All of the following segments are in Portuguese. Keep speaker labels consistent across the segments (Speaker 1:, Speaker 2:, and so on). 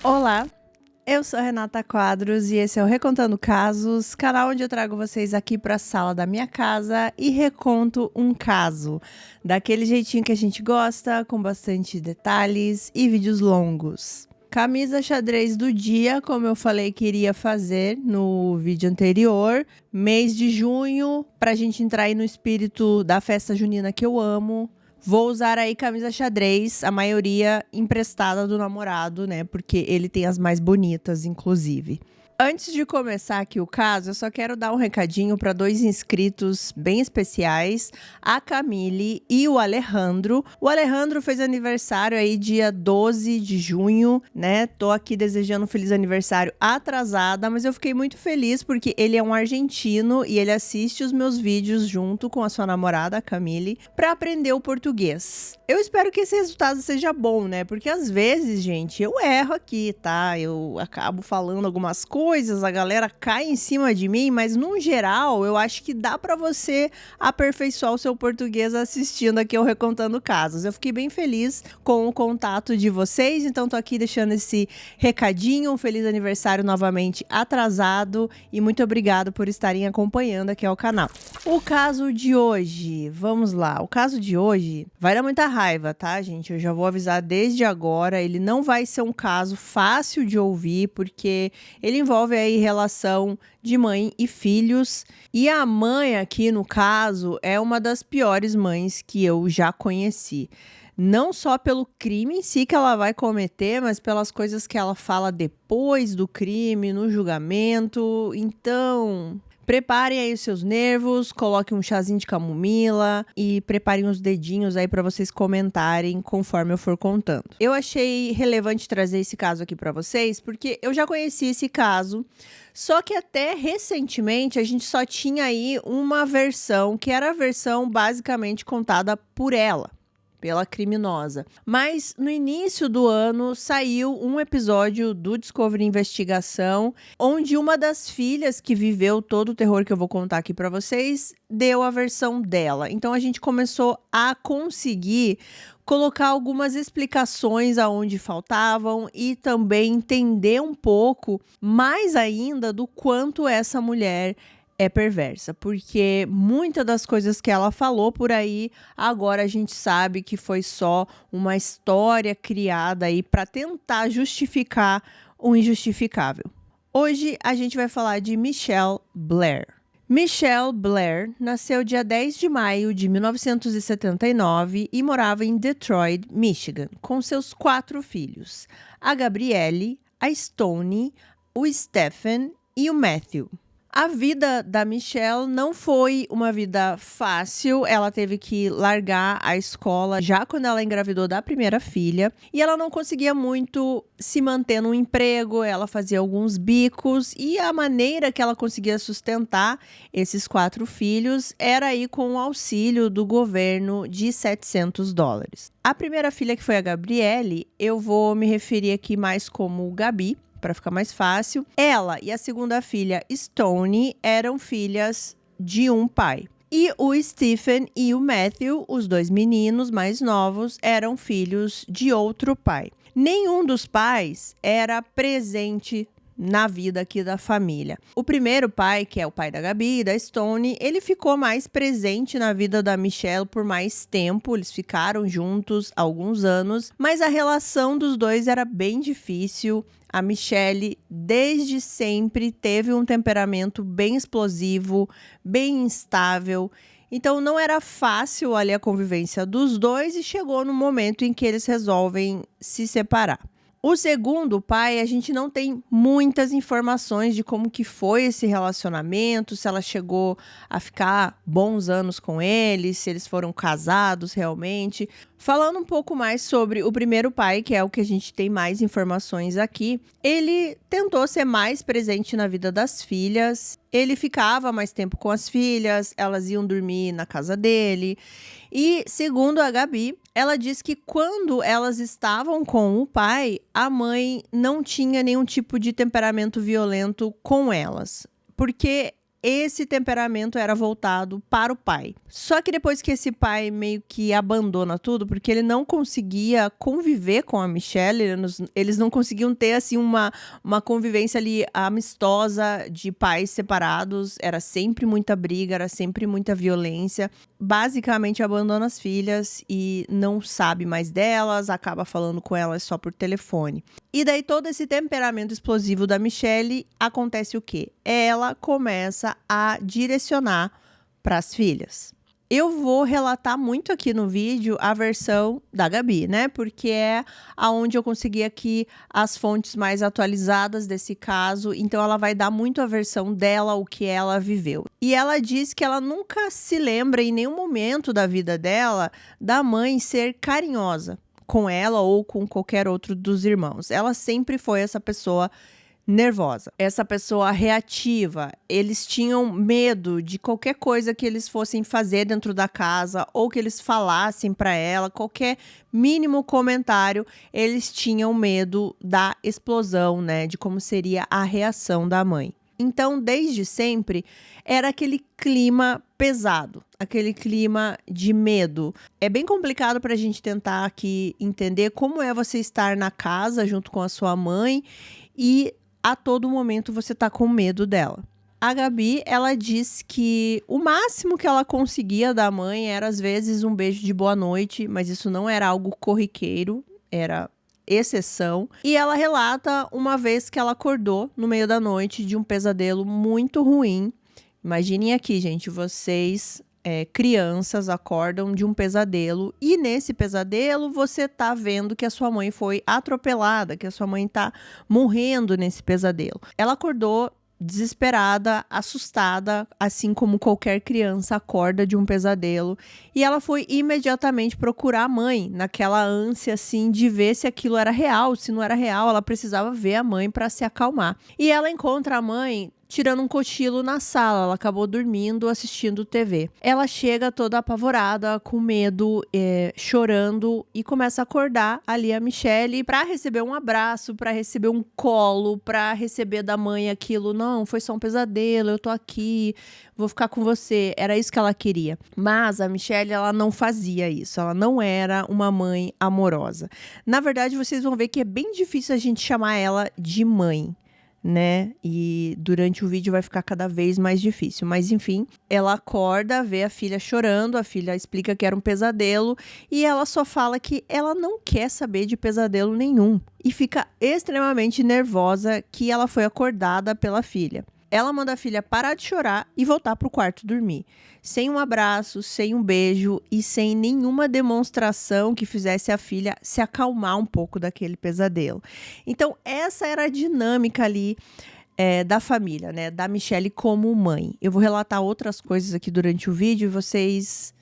Speaker 1: Olá, eu sou a Renata Quadros e esse é o Recontando Casos, canal onde eu trago vocês aqui para a sala da minha casa e reconto um caso, daquele jeitinho que a gente gosta, com bastante detalhes e vídeos longos. Camisa xadrez do dia, como eu falei que iria fazer no vídeo anterior, mês de junho, para a gente entrar aí no espírito da festa junina que eu amo. Vou usar aí camisa xadrez, a maioria emprestada do namorado, né? Porque ele tem as mais bonitas, inclusive. Antes de começar aqui o caso, eu só quero dar um recadinho para 2 inscritos bem especiais, a Camille e o Alejandro. O Alejandro fez aniversário aí dia 12 de junho, né? Tô aqui desejando um feliz aniversário atrasada, mas eu fiquei muito feliz porque ele é um argentino e ele assiste os meus vídeos junto com a sua namorada, a Camille, para aprender o português. Eu espero que esse resultado seja bom, né? Porque às vezes, gente, eu erro aqui, tá? Eu acabo falando algumas coisas, a galera cai em cima de mim, mas no geral, eu acho que dá pra você aperfeiçoar o seu português assistindo aqui eu Recontando Casos. Eu fiquei bem feliz com o contato de vocês, então tô aqui deixando esse recadinho, um feliz aniversário novamente atrasado e muito obrigado por estarem acompanhando aqui ao canal. O caso de hoje, vamos lá, o caso de hoje vai dar muita raiva, tá, gente? Eu já vou avisar desde agora, ele não vai ser um caso fácil de ouvir, porque ele envolve aí relação de mãe e filhos, e a mãe aqui, no caso, é uma das piores mães que eu já conheci. Não só pelo crime em si que ela vai cometer, mas pelas coisas que ela fala depois do crime, no julgamento. Então, preparem aí os seus nervos, coloquem um chazinho de camomila e preparem os dedinhos aí para vocês comentarem conforme eu for contando. Eu achei relevante trazer esse caso aqui para vocês porque eu já conheci esse caso, só que até recentemente a gente só tinha aí uma versão, que era a versão basicamente contada por ela, pela criminosa. Mas no início do ano saiu um episódio do Discovery Investigação, onde uma das filhas que viveu todo o terror que eu vou contar aqui para vocês, deu a versão dela. Então a gente começou a conseguir colocar algumas explicações aonde faltavam e também entender um pouco mais ainda do quanto essa mulher é perversa, porque muitas das coisas que ela falou por aí, agora a gente sabe que foi só uma história criada aí para tentar justificar o injustificável. Hoje a gente vai falar de Michelle Blair. Michelle Blair nasceu dia 10 de maio de 1979 e morava em Detroit, Michigan, com seus 4 filhos, a Gabrielle, a Stone, o Stephen e o Matthew. A vida da Michelle não foi uma vida fácil, ela teve que largar a escola já quando ela engravidou da primeira filha e ela não conseguia muito se manter no emprego, ela fazia alguns bicos e a maneira que ela conseguia sustentar esses 4 filhos era aí com o auxílio do governo de $700. A primeira filha, que foi a Gabrielle, eu vou me referir aqui mais como Gabi, para ficar mais fácil. Ela e a segunda filha, Stone, eram filhas de um pai. E o Stephen e o Matthew, os 2 meninos mais novos, eram filhos de outro pai. Nenhum dos pais era presente na vida aqui da família. O primeiro pai, que é o pai da Gabi e da Stone, ele ficou mais presente na vida da Michelle por mais tempo, eles ficaram juntos há alguns anos, mas a relação dos dois era bem difícil. A Michelle, desde sempre, teve um temperamento bem explosivo, bem instável. Então, não era fácil ali a convivência dos dois e chegou no momento em que eles resolvem se separar. O segundo pai, a gente não tem muitas informações de como que foi esse relacionamento, se ela chegou a ficar bons anos com ele, se eles foram casados realmente. Falando um pouco mais sobre o primeiro pai, que é o que a gente tem mais informações aqui, ele tentou ser mais presente na vida das filhas, ele ficava mais tempo com as filhas, elas iam dormir na casa dele. E, segundo a Gabi, ela diz que quando elas estavam com o pai, a mãe não tinha nenhum tipo de temperamento violento com elas. Porque esse temperamento era voltado para o pai. Só que depois que esse pai meio que abandona tudo, porque ele não conseguia conviver com a Michelle, eles não conseguiam ter assim uma convivência ali amistosa de pais separados, era sempre muita briga, era sempre muita violência. Basicamente abandona as filhas e não sabe mais delas, acaba falando com elas só por telefone. E daí todo esse temperamento explosivo da Michelle, acontece o quê? Ela começa a direcionar para as filhas. Eu vou relatar muito aqui no vídeo a versão da Gabi, né? Porque é aonde eu consegui aqui as fontes mais atualizadas desse caso. Então ela vai dar muito a versão dela, o que ela viveu. E ela diz que ela nunca se lembra em nenhum momento da vida dela da mãe ser carinhosa com ela ou com qualquer outro dos irmãos. Ela sempre foi essa pessoa nervosa, essa pessoa reativa. Eles tinham medo de qualquer coisa que eles fossem fazer dentro da casa ou que eles falassem para ela, qualquer mínimo comentário, eles tinham medo da explosão, né, de como seria a reação da mãe. Então, desde sempre, era aquele clima pesado, aquele clima de medo. É bem complicado para a gente tentar aqui entender como é você estar na casa junto com a sua mãe e a todo momento você tá com medo dela. A Gabi, ela diz que o máximo que ela conseguia da mãe era às vezes um beijo de boa noite, mas isso não era algo corriqueiro, era exceção. E ela relata uma vez que ela acordou no meio da noite de um pesadelo muito ruim. Imaginem aqui, gente, vocês crianças acordam de um pesadelo e nesse pesadelo você tá vendo que a sua mãe foi atropelada, que a sua mãe tá morrendo nesse pesadelo. Ela acordou desesperada, assustada, assim como qualquer criança acorda de um pesadelo. E ela foi imediatamente procurar a mãe, naquela ânsia assim de ver se aquilo era real. Se não era real, ela precisava ver a mãe para se acalmar. E ela encontra a mãe tirando um cochilo na sala. Ela acabou dormindo, assistindo TV. Ela chega toda apavorada, com medo, chorando e começa a acordar ali a Michelle para receber um abraço, para receber um colo, para receber da mãe aquilo. Não, foi só um pesadelo, eu tô aqui, vou ficar com você. Era isso que ela queria. Mas a Michelle, ela não fazia isso. Ela não era uma mãe amorosa. Na verdade, vocês vão ver que é bem difícil a gente chamar ela de mãe, né? E durante o vídeo vai ficar cada vez mais difícil. Mas enfim, ela acorda, vê a filha chorando, a filha explica que era um pesadelo e ela só fala que ela não quer saber de pesadelo nenhum. E fica extremamente nervosa que ela foi acordada pela filha. Ela manda a filha parar de chorar e voltar pro quarto dormir. Sem um abraço, sem um beijo e sem nenhuma demonstração que fizesse a filha se acalmar um pouco daquele pesadelo. Então, essa era a dinâmica ali da família, né? Da Michelle como mãe. Eu vou relatar outras coisas aqui durante o vídeo e vocês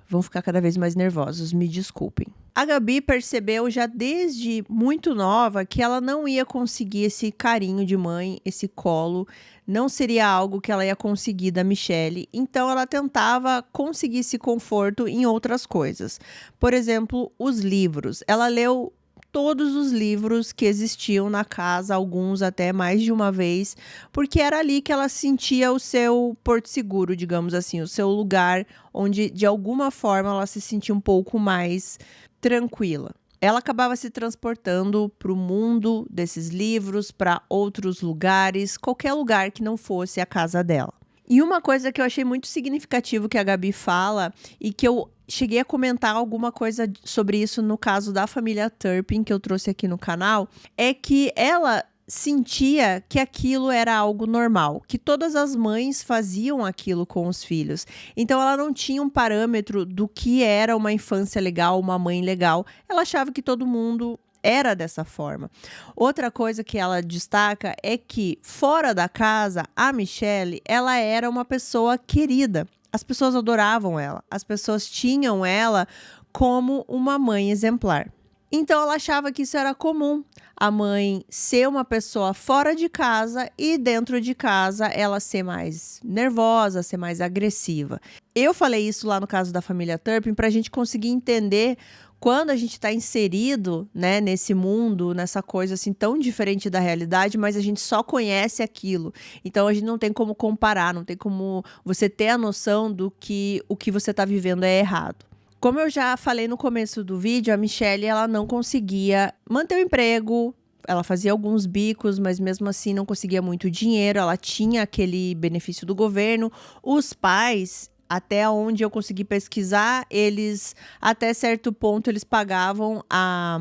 Speaker 1: vão ficar cada vez mais nervosos, me desculpem. A Gabi percebeu já desde muito nova que ela não ia conseguir esse carinho de mãe, esse colo, não seria algo que ela ia conseguir da Michelle, então ela tentava conseguir esse conforto em outras coisas. Por exemplo, os livros. Ela leu todos os livros que existiam na casa, alguns até mais de uma vez, porque era ali que ela sentia o seu porto seguro, digamos assim, o seu lugar onde de alguma forma ela se sentia um pouco mais tranquila. Ela acabava se transportando para o mundo desses livros, para outros lugares, qualquer lugar que não fosse a casa dela. E uma coisa que eu achei muito significativo que a Gabi fala e que eu cheguei a comentar alguma coisa sobre isso no caso da família Turpin, que eu trouxe aqui no canal, é que ela sentia que aquilo era algo normal, que todas as mães faziam aquilo com os filhos. Então ela não tinha um parâmetro do que era uma infância legal, uma mãe legal. Ela achava que todo mundo era dessa forma. Outra coisa que ela destaca é que fora da casa, a Michelle, ela era uma pessoa querida. As pessoas adoravam ela, as pessoas tinham ela como uma mãe exemplar. Então ela achava que isso era comum, a mãe ser uma pessoa fora de casa e dentro de casa ela ser mais nervosa, ser mais agressiva. Eu falei isso lá no caso da família Turpin para a gente conseguir entender quando a gente está inserido, né, nesse mundo, nessa coisa assim tão diferente da realidade, mas a gente só conhece aquilo. Então a gente não tem como comparar, não tem como você ter a noção do que o que você está vivendo é errado. Como eu já falei no começo do vídeo, a Michelle ela não conseguia manter o emprego. Ela fazia alguns bicos, mas mesmo assim não conseguia muito dinheiro. Ela tinha aquele benefício do governo. Os pais, até onde eu consegui pesquisar, eles, até certo ponto, eles pagavam a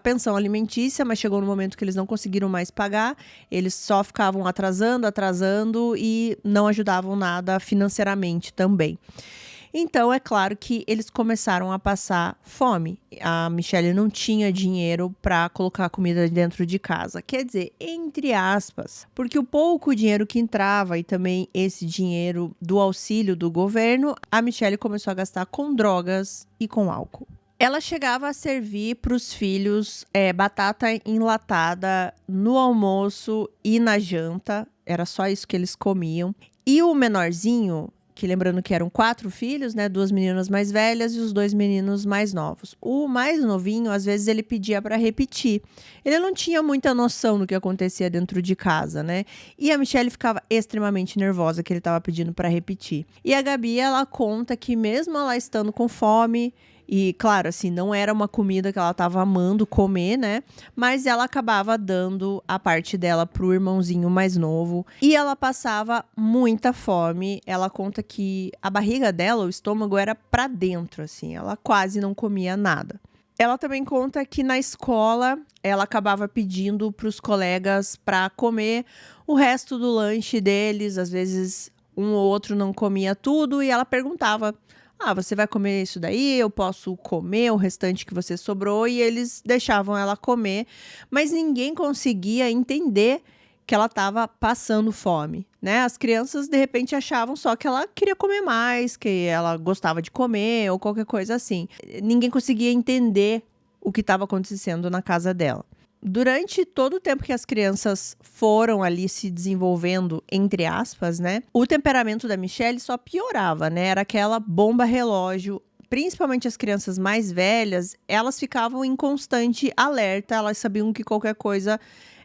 Speaker 1: pensão alimentícia, mas chegou no momento que eles não conseguiram mais pagar. Eles só ficavam atrasando e não ajudavam nada financeiramente também. Então, é claro que eles começaram a passar fome. A Michelle não tinha dinheiro para colocar comida dentro de casa. Quer dizer, entre aspas, porque o pouco dinheiro que entrava e também esse dinheiro do auxílio do governo, a Michelle começou a gastar com drogas e com álcool. Ela chegava a servir para os filhos batata enlatada no almoço e na janta. Era só isso que eles comiam. E o menorzinho, que lembrando que eram 4 filhos, né? 2 meninas mais velhas e os 2 meninos mais novos. O mais novinho, às vezes, ele pedia para repetir. Ele não tinha muita noção do que acontecia dentro de casa, né? E a Michelle ficava extremamente nervosa que ele estava pedindo para repetir. E a Gabi, ela conta que mesmo ela estando com fome, e, claro, assim, não era uma comida que ela estava amando comer, né? Mas ela acabava dando a parte dela pro irmãozinho mais novo. E ela passava muita fome. Ela conta que a barriga dela, o estômago, era pra dentro, assim. Ela quase não comia nada. Ela também conta que na escola, ela acabava pedindo pros colegas para comer o resto do lanche deles. Às vezes, um ou outro não comia tudo. E ela perguntava: você vai comer isso daí? Eu posso comer o restante que você sobrou? E eles deixavam ela comer, mas ninguém conseguia entender que ela estava passando fome, né? As crianças, de repente, achavam só que ela queria comer mais, que ela gostava de comer ou qualquer coisa assim. Ninguém conseguia entender o que estava acontecendo na casa dela. Durante todo o tempo que as crianças foram ali se desenvolvendo, entre aspas, né? O temperamento da Michelle só piorava, né? Era aquela bomba relógio. Principalmente as crianças mais velhas, elas ficavam em constante alerta. Elas sabiam que qualquer coisa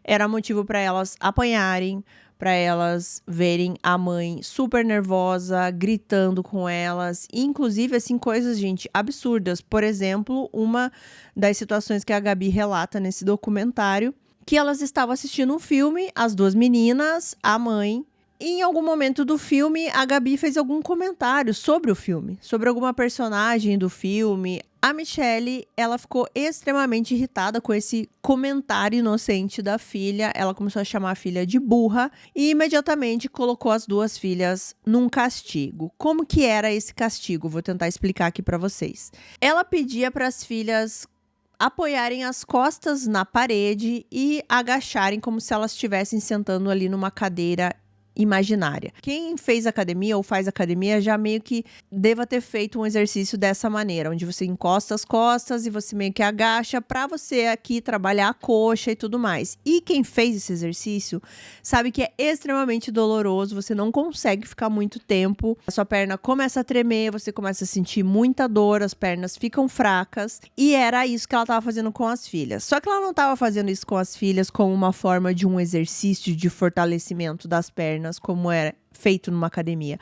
Speaker 1: era motivo para elas apanharem, para elas verem a mãe super nervosa, gritando com elas. Inclusive, assim, coisas, gente, absurdas. Por exemplo, uma das situações que a Gabi relata nesse documentário, que elas estavam assistindo um filme, as 2 meninas, a mãe. E em algum momento do filme, a Gabi fez algum comentário sobre o filme, sobre alguma personagem do filme. A Michelle, ela ficou extremamente irritada com esse comentário inocente da filha. Ela começou a chamar a filha de burra e imediatamente colocou as 2 filhas num castigo. Como que era esse castigo? Vou tentar explicar aqui para vocês. Ela pedia para as filhas apoiarem as costas na parede e agacharem como se elas estivessem sentando ali numa cadeira imaginária. Quem fez academia ou faz academia já meio que deva ter feito um exercício dessa maneira, onde você encosta as costas e você meio que agacha para você aqui trabalhar a coxa e tudo mais. E quem fez esse exercício sabe que é extremamente doloroso, você não consegue ficar muito tempo, a sua perna começa a tremer, você começa a sentir muita dor, as pernas ficam fracas, e era isso que ela estava fazendo com as filhas. Só que ela não estava fazendo isso com as filhas como uma forma de um exercício de fortalecimento das pernas, como era feito numa academia.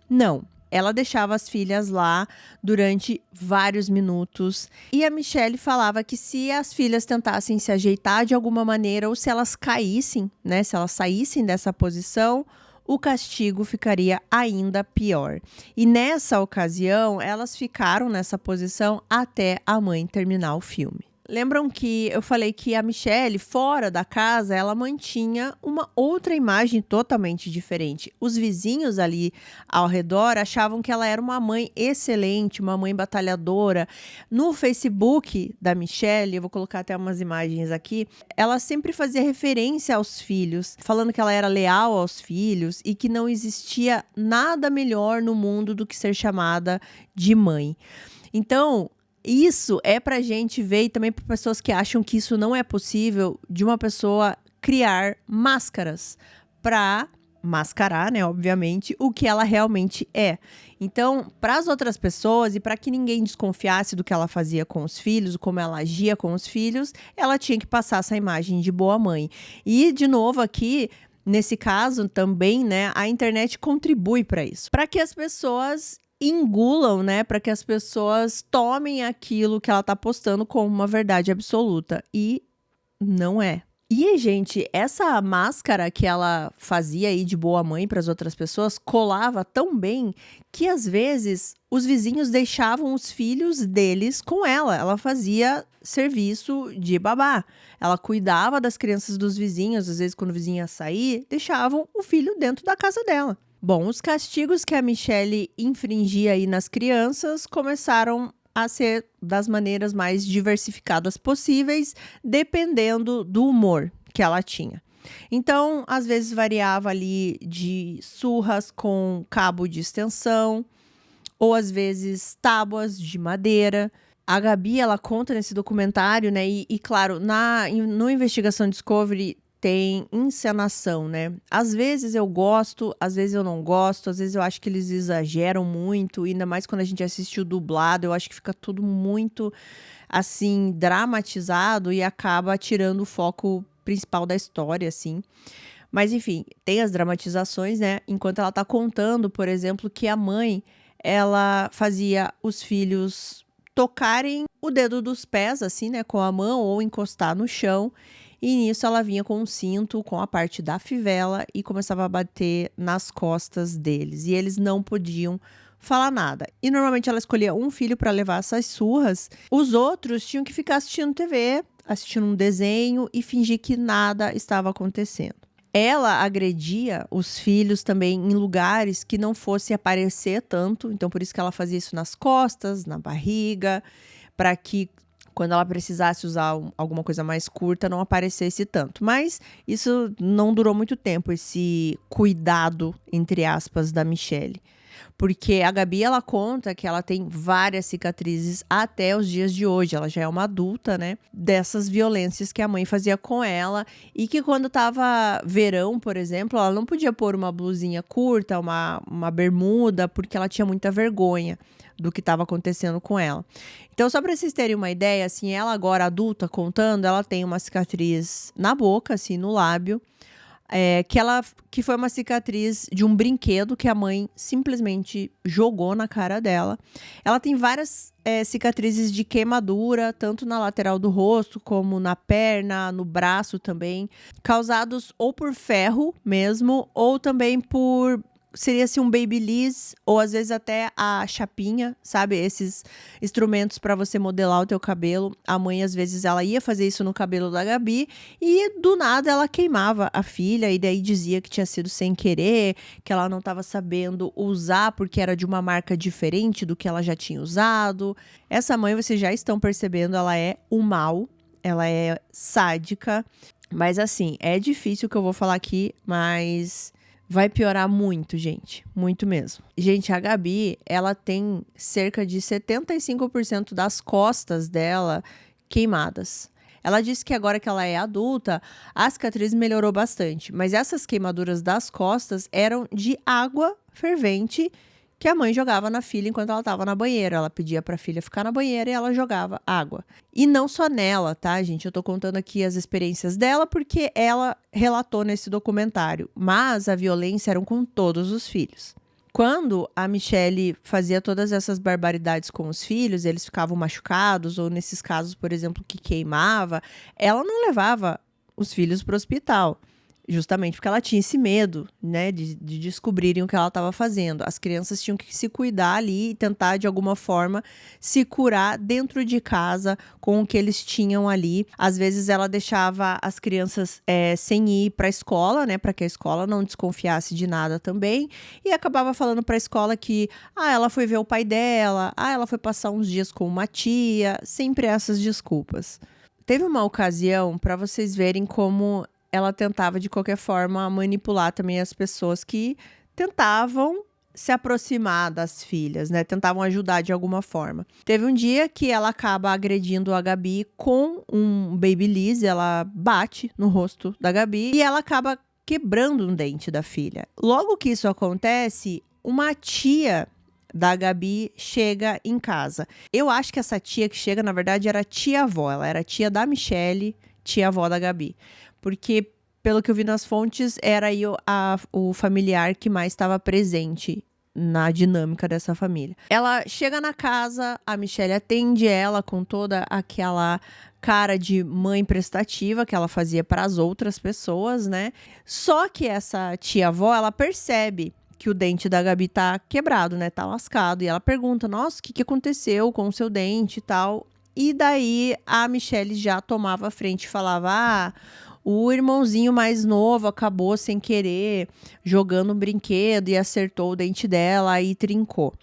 Speaker 1: Não. Ela deixava as filhas lá durante vários minutos. E a Michelle falava que se as filhas tentassem se ajeitar de alguma maneira, ou se elas caíssem, né? Se elas saíssem dessa posição, o castigo ficaria ainda pior. E nessa ocasião, elas ficaram nessa posição até a mãe terminar o filme. Lembram que eu falei que a Michelle, fora da casa, ela mantinha uma outra imagem totalmente diferente. Os vizinhos ali ao redor achavam que ela era uma mãe excelente, uma mãe batalhadora. No Facebook da Michelle, eu vou colocar até umas imagens aqui, ela sempre fazia referência aos filhos, falando que ela era leal aos filhos e que não existia nada melhor no mundo do que ser chamada de mãe. Então, Isso é pra gente ver e também para pessoas que acham que isso não é possível de uma pessoa criar máscaras pra mascarar, né, obviamente, o que ela realmente é. Então, para as outras pessoas e para que ninguém desconfiasse do que ela fazia com os filhos, como ela agia com os filhos, ela tinha que passar essa imagem de boa mãe. E, de novo, aqui, nesse caso também, né, a internet contribui para isso. Para que as pessoas engulam, né, para que as pessoas tomem aquilo que ela tá postando como uma verdade absoluta. E não é. E, gente, essa máscara que ela fazia aí de boa mãe para as outras pessoas colava tão bem que às vezes os vizinhos deixavam os filhos deles com ela. Ela fazia serviço de babá. Ela cuidava das crianças dos vizinhos, às vezes quando o vizinho ia sair, deixavam o filho dentro da casa dela. Bom, os castigos que a Michelle infringia aí nas crianças começaram a ser das maneiras mais diversificadas possíveis, dependendo do humor que ela tinha. Então, às vezes variava ali de surras com cabo de extensão, ou às vezes tábuas de madeira. A Gabi, ela conta nesse documentário, né? E claro, no Investigação Discovery tem encenação, né? Às vezes eu gosto, às vezes eu não gosto, às vezes eu acho que eles exageram muito, ainda mais quando a gente assiste o dublado, eu acho que fica tudo muito, assim, dramatizado e acaba tirando o foco principal da história, assim. Mas enfim, tem as dramatizações, né? Enquanto ela tá contando, por exemplo, que a mãe, ela fazia os filhos tocarem o dedo dos pés, assim, né? Com a mão ou encostar no chão. E nisso ela vinha com um cinto, com a parte da fivela e começava a bater nas costas deles. E eles não podiam falar nada. E normalmente ela escolhia um filho para levar essas surras. Os outros tinham que ficar assistindo TV, assistindo um desenho e fingir que nada estava acontecendo. Ela agredia os filhos também em lugares que não fosse aparecer tanto. Então, por isso que ela fazia isso nas costas, na barriga, para que quando ela precisasse usar alguma coisa mais curta, não aparecesse tanto. Mas isso não durou muito tempo, esse cuidado, entre aspas, da Michelle. Porque a Gabi, ela conta que ela tem várias cicatrizes até os dias de hoje. Ela já é uma adulta, né? Dessas violências que a mãe fazia com ela. E que quando tava verão, por exemplo, ela não podia pôr uma blusinha curta, uma bermuda, porque ela tinha muita vergonha do que estava acontecendo com ela. Então, só para vocês terem uma ideia, assim, ela agora adulta contando, ela tem uma cicatriz na boca, assim, no lábio, que foi uma cicatriz de um brinquedo que a mãe simplesmente jogou na cara dela. Ela tem várias cicatrizes de queimadura, tanto na lateral do rosto, como na perna, no braço também, causados ou por ferro mesmo, ou também por seria assim um babyliss ou às vezes até a chapinha, sabe? Esses instrumentos para você modelar o teu cabelo. A mãe às vezes ela ia fazer isso no cabelo da Gabi e do nada ela queimava a filha e daí dizia que tinha sido sem querer, que ela não estava sabendo usar porque era de uma marca diferente do que ela já tinha usado. Essa mãe, vocês já estão percebendo, ela é o mal, ela é sádica, mas assim, é difícil o que eu vou falar aqui, mas vai piorar muito, gente. Muito mesmo. Gente, a Gabi, ela tem cerca de 75% das costas dela queimadas. Ela disse que agora que ela é adulta, a cicatriz melhorou bastante. Mas essas queimaduras das costas eram de água fervente que a mãe jogava na filha enquanto ela estava na banheira. Ela pedia para a filha ficar na banheira e ela jogava água. E não só nela, tá, gente? Eu tô contando aqui as experiências dela porque ela relatou nesse documentário. Mas a violência era com todos os filhos. Quando a Michelle fazia todas essas barbaridades com os filhos, eles ficavam machucados, ou nesses casos, por exemplo, que queimava, ela não levava os filhos para o hospital. Justamente porque ela tinha esse medo, né, de descobrirem o que ela estava fazendo. As crianças tinham que se cuidar ali e tentar, de alguma forma, se curar dentro de casa com o que eles tinham ali. Às vezes, ela deixava as crianças sem ir para a escola, né, para que a escola não desconfiasse de nada também. E acabava falando para a escola que, ela foi ver o pai dela, ela foi passar uns dias com uma tia. Sempre essas desculpas. Teve uma ocasião, para vocês verem como ela tentava, de qualquer forma, manipular também as pessoas que tentavam se aproximar das filhas, né? Tentavam ajudar de alguma forma. Teve um dia que ela acaba agredindo a Gabi com um babyliss, ela bate no rosto da Gabi e ela acaba quebrando um dente da filha. Logo que isso acontece, uma tia da Gabi chega em casa. Eu acho que essa tia que chega, na verdade, era tia-avó. Ela era tia da Michelle, tia-avó da Gabi. Porque, pelo que eu vi nas fontes, era aí o familiar que mais estava presente na dinâmica dessa família. Ela chega na casa, a Michelle atende ela com toda aquela cara de mãe prestativa que ela fazia para as outras pessoas, né? Só que essa tia-avó, ela percebe que o dente da Gabi tá quebrado, né? Tá lascado. E ela pergunta, nossa, o que aconteceu com o seu dente e tal? E daí a Michelle já tomava a frente e falava, o irmãozinho mais novo acabou sem querer jogando um brinquedo e acertou o dente dela e trincou.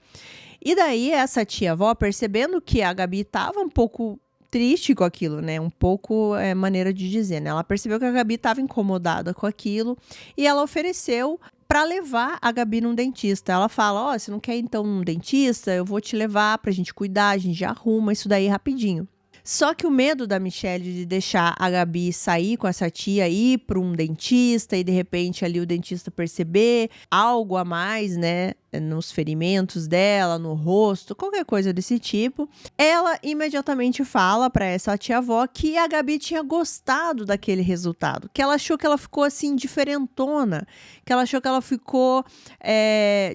Speaker 1: E daí essa tia-avó, percebendo que a Gabi tava um pouco triste com aquilo, né? Um pouco é maneira de dizer, né? Ela percebeu que a Gabi estava incomodada com aquilo e ela ofereceu para levar a Gabi num dentista. Ela fala, você não quer então um dentista? Eu vou te levar pra gente cuidar, a gente já arruma isso daí rapidinho. Só que o medo da Michelle de deixar a Gabi sair com essa tia, ir para um dentista e de repente ali o dentista perceber algo a mais, né, nos ferimentos dela, no rosto, qualquer coisa desse tipo, ela imediatamente fala para essa tia-avó que a Gabi tinha gostado daquele resultado, que ela achou que ela ficou assim diferentona, que ela achou que ela ficou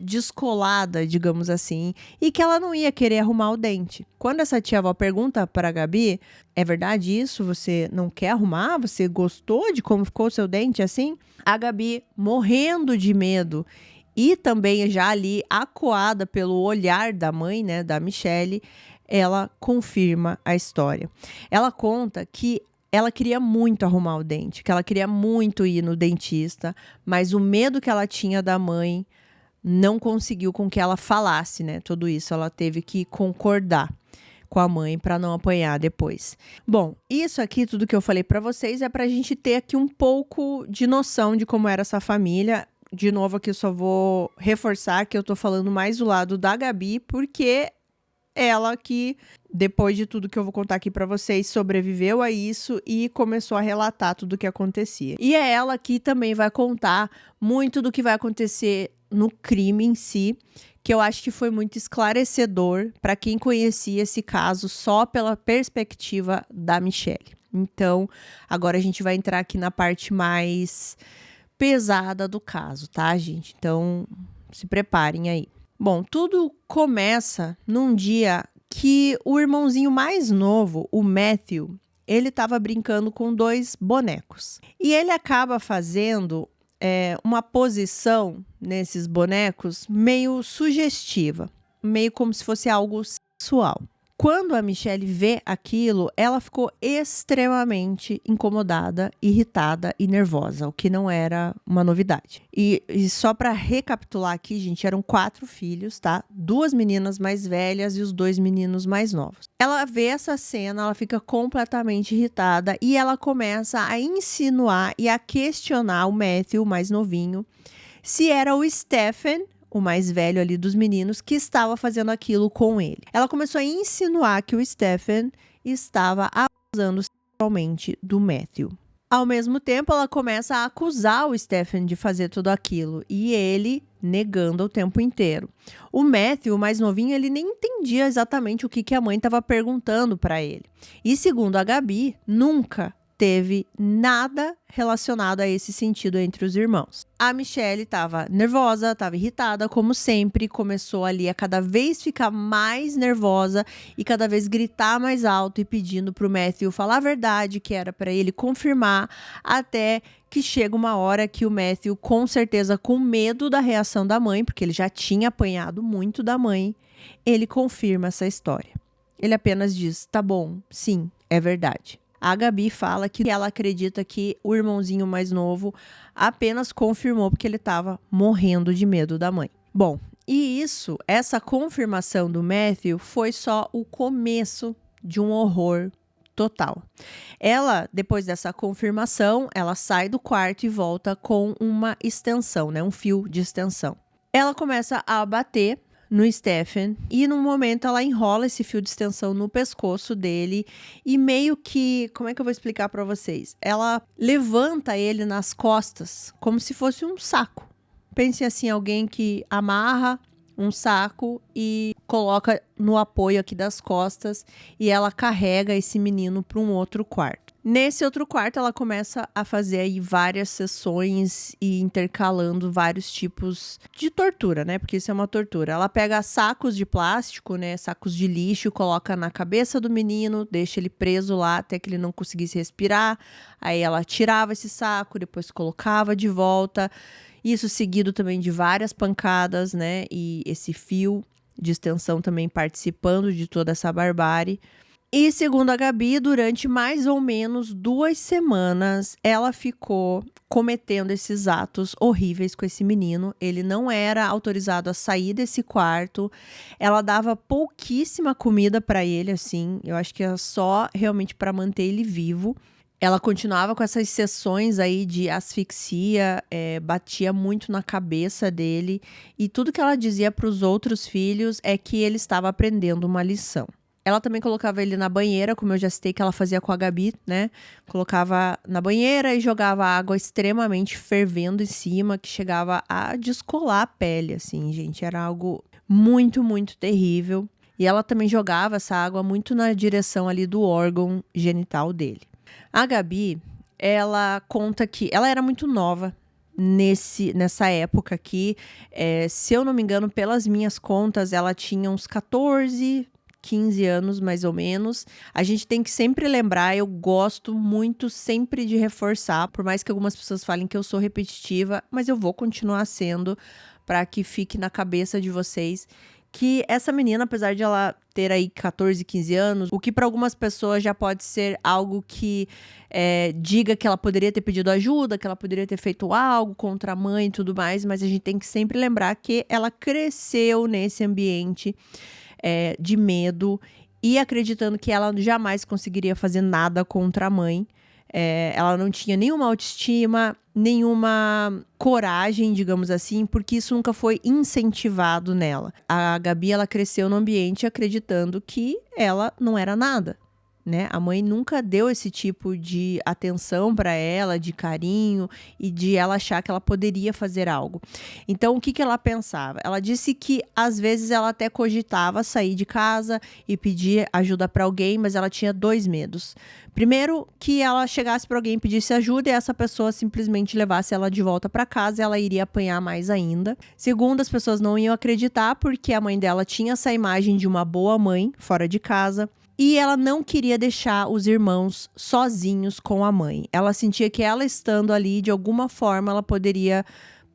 Speaker 1: descolada, digamos assim, e que ela não ia querer arrumar o dente. Quando essa tia-avó pergunta para a Gabi, é verdade isso? Você não quer arrumar? Você gostou de como ficou o seu dente assim? A Gabi, morrendo de medo e também já ali acuada pelo olhar da mãe, né, da Michelle, ela confirma a história. Ela conta que ela queria muito arrumar o dente, que ela queria muito ir no dentista, mas o medo que ela tinha da mãe não conseguiu com que ela falasse, né? Tudo isso ela teve que concordar com a mãe para não apanhar depois. Bom, isso aqui, tudo que eu falei para vocês, é para a gente ter aqui um pouco de noção de como era essa família. De novo, aqui eu só vou reforçar que eu tô falando mais do lado da Gabi, porque ela que, depois de tudo que eu vou contar aqui para vocês, sobreviveu a isso e começou a relatar tudo o que acontecia. E é ela que também vai contar muito do que vai acontecer no crime em si, que eu acho que foi muito esclarecedor para quem conhecia esse caso só pela perspectiva da Michelle. Então, agora a gente vai entrar aqui na parte mais pesada do caso, tá, gente? Então, se preparem aí. Bom, tudo começa num dia que o irmãozinho mais novo, o Matthew, ele estava brincando com 2 bonecos. E ele acaba fazendo uma posição nesses bonecos meio sugestiva, meio como se fosse algo sexual. Quando a Michelle vê aquilo, ela ficou extremamente incomodada, irritada e nervosa, o que não era uma novidade. E só para recapitular aqui, gente, eram 4 filhos, tá? 2 meninas mais velhas e os 2 meninos mais novos. Ela vê essa cena, ela fica completamente irritada e ela começa a insinuar e a questionar o Matthew, o mais novinho, se era o Stephen, o mais velho ali dos meninos, que estava fazendo aquilo com ele. Ela começou a insinuar que o Stephen estava abusando sexualmente do Matthew. Ao mesmo tempo, ela começa a acusar o Stephen de fazer tudo aquilo e ele negando o tempo inteiro. O Matthew, o mais novinho, ele nem entendia exatamente o que a mãe estava perguntando para ele. E segundo a Gabi, nunca teve nada relacionado a esse sentido entre os irmãos. A Michelle estava nervosa, estava irritada, como sempre, começou ali a cada vez ficar mais nervosa e cada vez gritar mais alto e pedindo para o Matthew falar a verdade, que era para ele confirmar, até que chega uma hora que o Matthew, com certeza com medo da reação da mãe, porque ele já tinha apanhado muito da mãe, ele confirma essa história. Ele apenas diz, tá bom, sim, é verdade. A Gabi fala que ela acredita que o irmãozinho mais novo apenas confirmou porque ele estava morrendo de medo da mãe. Bom, e essa confirmação do Matthew foi só o começo de um horror total. Ela, depois dessa confirmação, ela sai do quarto e volta com uma extensão, né, um fio de extensão. Ela começa a bater no Stephen e num momento ela enrola esse fio de extensão no pescoço dele e meio que, como é que eu vou explicar pra vocês? Ela levanta ele nas costas como se fosse um saco. Pense assim, alguém que amarra um saco e coloca no apoio aqui das costas e ela carrega esse menino para um outro quarto. Nesse outro quarto, ela começa a fazer aí várias sessões e intercalando vários tipos de tortura, né? Porque isso é uma tortura. Ela pega sacos de plástico, né? Sacos de lixo, coloca na cabeça do menino, deixa ele preso lá até que ele não conseguisse respirar. Aí ela tirava esse saco, depois colocava de volta. Isso seguido também de várias pancadas, né? E esse fio de extensão também participando de toda essa barbárie. E segundo a Gabi, durante mais ou menos 2 semanas, ela ficou cometendo esses atos horríveis com esse menino. Ele não era autorizado a sair desse quarto. Ela dava pouquíssima comida para ele, assim. Eu acho que era só realmente para manter ele vivo. Ela continuava com essas sessões aí de asfixia, batia muito na cabeça dele. E tudo que ela dizia para os outros filhos é que ele estava aprendendo uma lição. Ela também colocava ele na banheira, como eu já citei que ela fazia com a Gabi, né? Colocava na banheira e jogava água extremamente fervendo em cima, que chegava a descolar a pele, assim, gente. Era algo muito, muito terrível. E ela também jogava essa água muito na direção ali do órgão genital dele. A Gabi, ela conta que ela era muito nova nessa época aqui. Se eu não me engano, pelas minhas contas, ela tinha uns 14... 15 anos, mais ou menos. A gente tem que sempre lembrar, eu gosto muito sempre de reforçar, por mais que algumas pessoas falem que eu sou repetitiva, mas eu vou continuar sendo, para que fique na cabeça de vocês, que essa menina, apesar de ela ter aí 14, 15 anos, o que para algumas pessoas já pode ser algo que diga que ela poderia ter pedido ajuda, que ela poderia ter feito algo contra a mãe e tudo mais, mas a gente tem que sempre lembrar que ela cresceu nesse ambiente de medo e acreditando que ela jamais conseguiria fazer nada contra a mãe. Ela não tinha nenhuma autoestima, nenhuma coragem, digamos assim, porque isso nunca foi incentivado nela. A Gabi, ela cresceu no ambiente acreditando que ela não era nada, né? A mãe nunca deu esse tipo de atenção para ela, de carinho e de ela achar que ela poderia fazer algo. Então, o que ela pensava? Ela disse que às vezes ela até cogitava sair de casa e pedir ajuda para alguém, mas ela tinha 2 medos. Primeiro, que ela chegasse para alguém e pedisse ajuda e essa pessoa simplesmente levasse ela de volta para casa e ela iria apanhar mais ainda. Segundo, as pessoas não iam acreditar porque a mãe dela tinha essa imagem de uma boa mãe fora de casa. E ela não queria deixar os irmãos sozinhos com a mãe. Ela sentia que ela estando ali, de alguma forma, ela poderia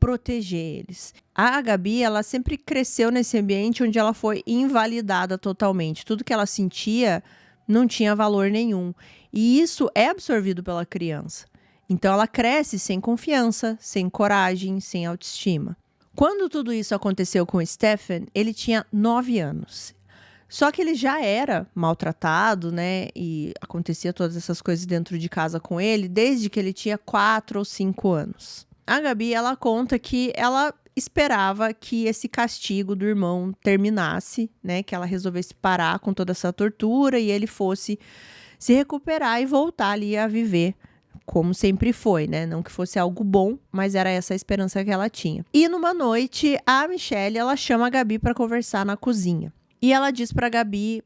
Speaker 1: proteger eles. A Gabi, ela sempre cresceu nesse ambiente onde ela foi invalidada totalmente. Tudo que ela sentia não tinha valor nenhum. E isso é absorvido pela criança. Então ela cresce sem confiança, sem coragem, sem autoestima. Quando tudo isso aconteceu com o Stephen, ele tinha 9 anos. Só que ele já era maltratado, né? E acontecia todas essas coisas dentro de casa com ele desde que ele tinha 4 ou 5 anos. A Gabi, ela conta que ela esperava que esse castigo do irmão terminasse, né? Que ela resolvesse parar com toda essa tortura e ele fosse se recuperar e voltar ali a viver como sempre foi, né? Não que fosse algo bom, mas era essa a esperança que ela tinha. E numa noite, a Michelle, ela chama a Gabi para conversar na cozinha. E ela diz pra Gabi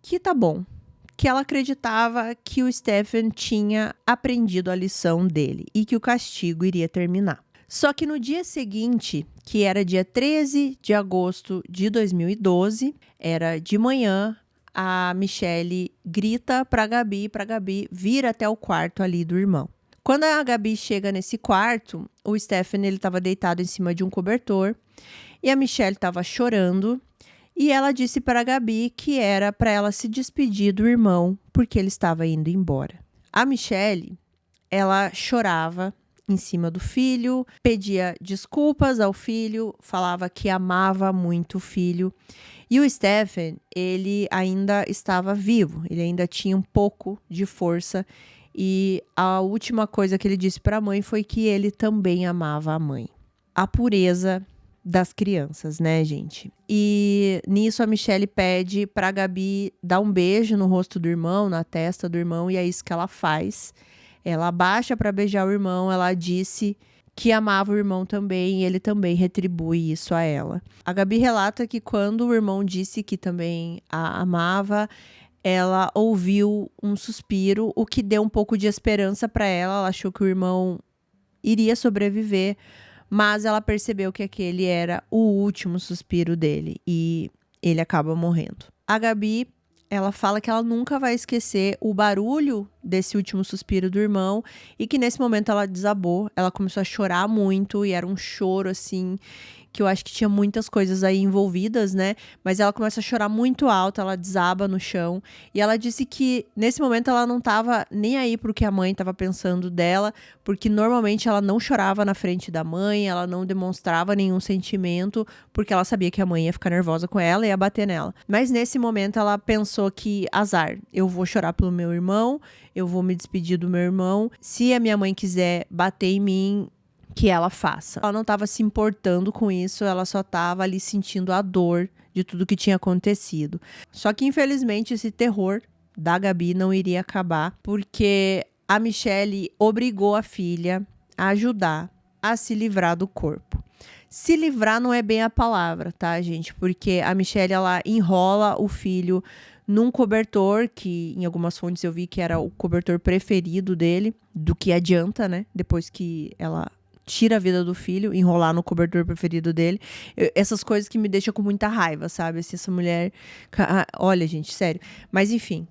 Speaker 1: que tá bom, que ela acreditava que o Stephen tinha aprendido a lição dele e que o castigo iria terminar. Só que no dia seguinte, que era dia 13 de agosto de 2012, era de manhã, a Michelle grita pra Gabi vir até o quarto ali do irmão. Quando a Gabi chega nesse quarto, o Stephen, ele estava deitado em cima de um cobertor e a Michelle estava chorando. E ela disse para a Gabi que era para ela se despedir do irmão, porque ele estava indo embora. A Michelle, ela chorava em cima do filho, pedia desculpas ao filho, falava que amava muito o filho. E o Stephen, ele ainda estava vivo, ele ainda tinha um pouco de força. E a última coisa que ele disse para a mãe foi que ele também amava a mãe. A pureza das crianças, né, gente? E nisso a Michelle pede pra Gabi dar um beijo no rosto do irmão, na testa do irmão, e é isso que ela faz. Ela abaixa pra beijar o irmão, ela disse que amava o irmão também, e ele também retribui isso a ela. A Gabi relata que quando o irmão disse que também a amava, ela ouviu um suspiro, o que deu um pouco de esperança pra ela. Ela achou que o irmão iria sobreviver, mas ela percebeu que aquele era o último suspiro dele e ele acaba morrendo. A Gabi, ela fala que ela nunca vai esquecer o barulho desse último suspiro do irmão e que nesse momento ela desabou, ela começou a chorar muito e era um choro assim, que eu acho que tinha muitas coisas aí envolvidas, né? Mas ela começa a chorar muito alto, ela desaba no chão. E ela disse que nesse momento ela não tava nem aí pro que a mãe tava pensando dela, porque normalmente ela não chorava na frente da mãe, ela não demonstrava nenhum sentimento, porque ela sabia que a mãe ia ficar nervosa com ela e ia bater nela. Mas nesse momento ela pensou que azar, eu vou chorar pelo meu irmão, eu vou me despedir do meu irmão. Se a minha mãe quiser bater em mim, que ela faça. Ela não estava se importando com isso, ela só estava ali sentindo a dor de tudo que tinha acontecido. Só que infelizmente esse terror da Gabi não iria acabar, porque a Michelle obrigou a filha a ajudar a se livrar do corpo. Se livrar não é bem a palavra, tá, gente? Porque a Michelle, ela enrola o filho num cobertor, que em algumas fontes eu vi que era o cobertor preferido dele, do que adianta, né? Depois que ela tira a vida do filho, enrolar no cobertor preferido dele. Essas coisas que me deixam com muita raiva, sabe? Se essa mulher... Olha, gente, sério. Mas, enfim.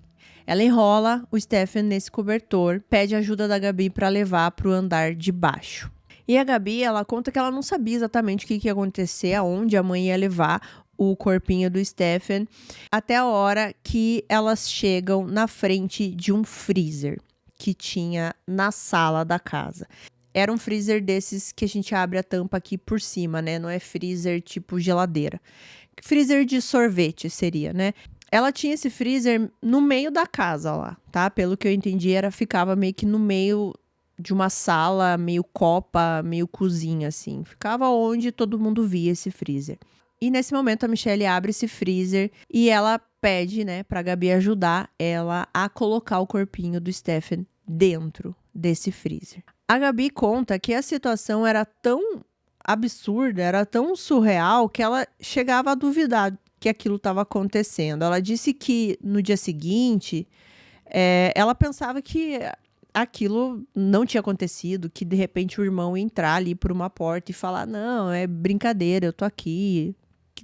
Speaker 1: Ela enrola o Stephen nesse cobertor, pede ajuda da Gabi pra levar pro andar de baixo. E a Gabi, ela conta que ela não sabia exatamente o que ia acontecer, aonde a mãe ia levar o corpinho do Stephen, até a hora que elas chegam na frente de um freezer que tinha na sala da casa. Era um freezer desses que a gente abre a tampa aqui por cima, né? Não é freezer tipo geladeira. Freezer de sorvete seria, né? Ela tinha esse freezer no meio da casa lá, tá? Pelo que eu entendi, ficava meio que no meio de uma sala, meio copa, meio cozinha, assim. Ficava onde todo mundo via esse freezer. E nesse momento a Michelle abre esse freezer e ela pede, né, pra Gabi ajudar ela a colocar o corpinho do Stephen dentro desse freezer. A Gabi conta que a situação era tão absurda, era tão surreal, que ela chegava a duvidar que aquilo estava acontecendo. Ela disse que no dia seguinte, ela pensava que aquilo não tinha acontecido, que de repente o irmão ia entrar ali por uma porta e falar, não, é brincadeira, eu tô aqui,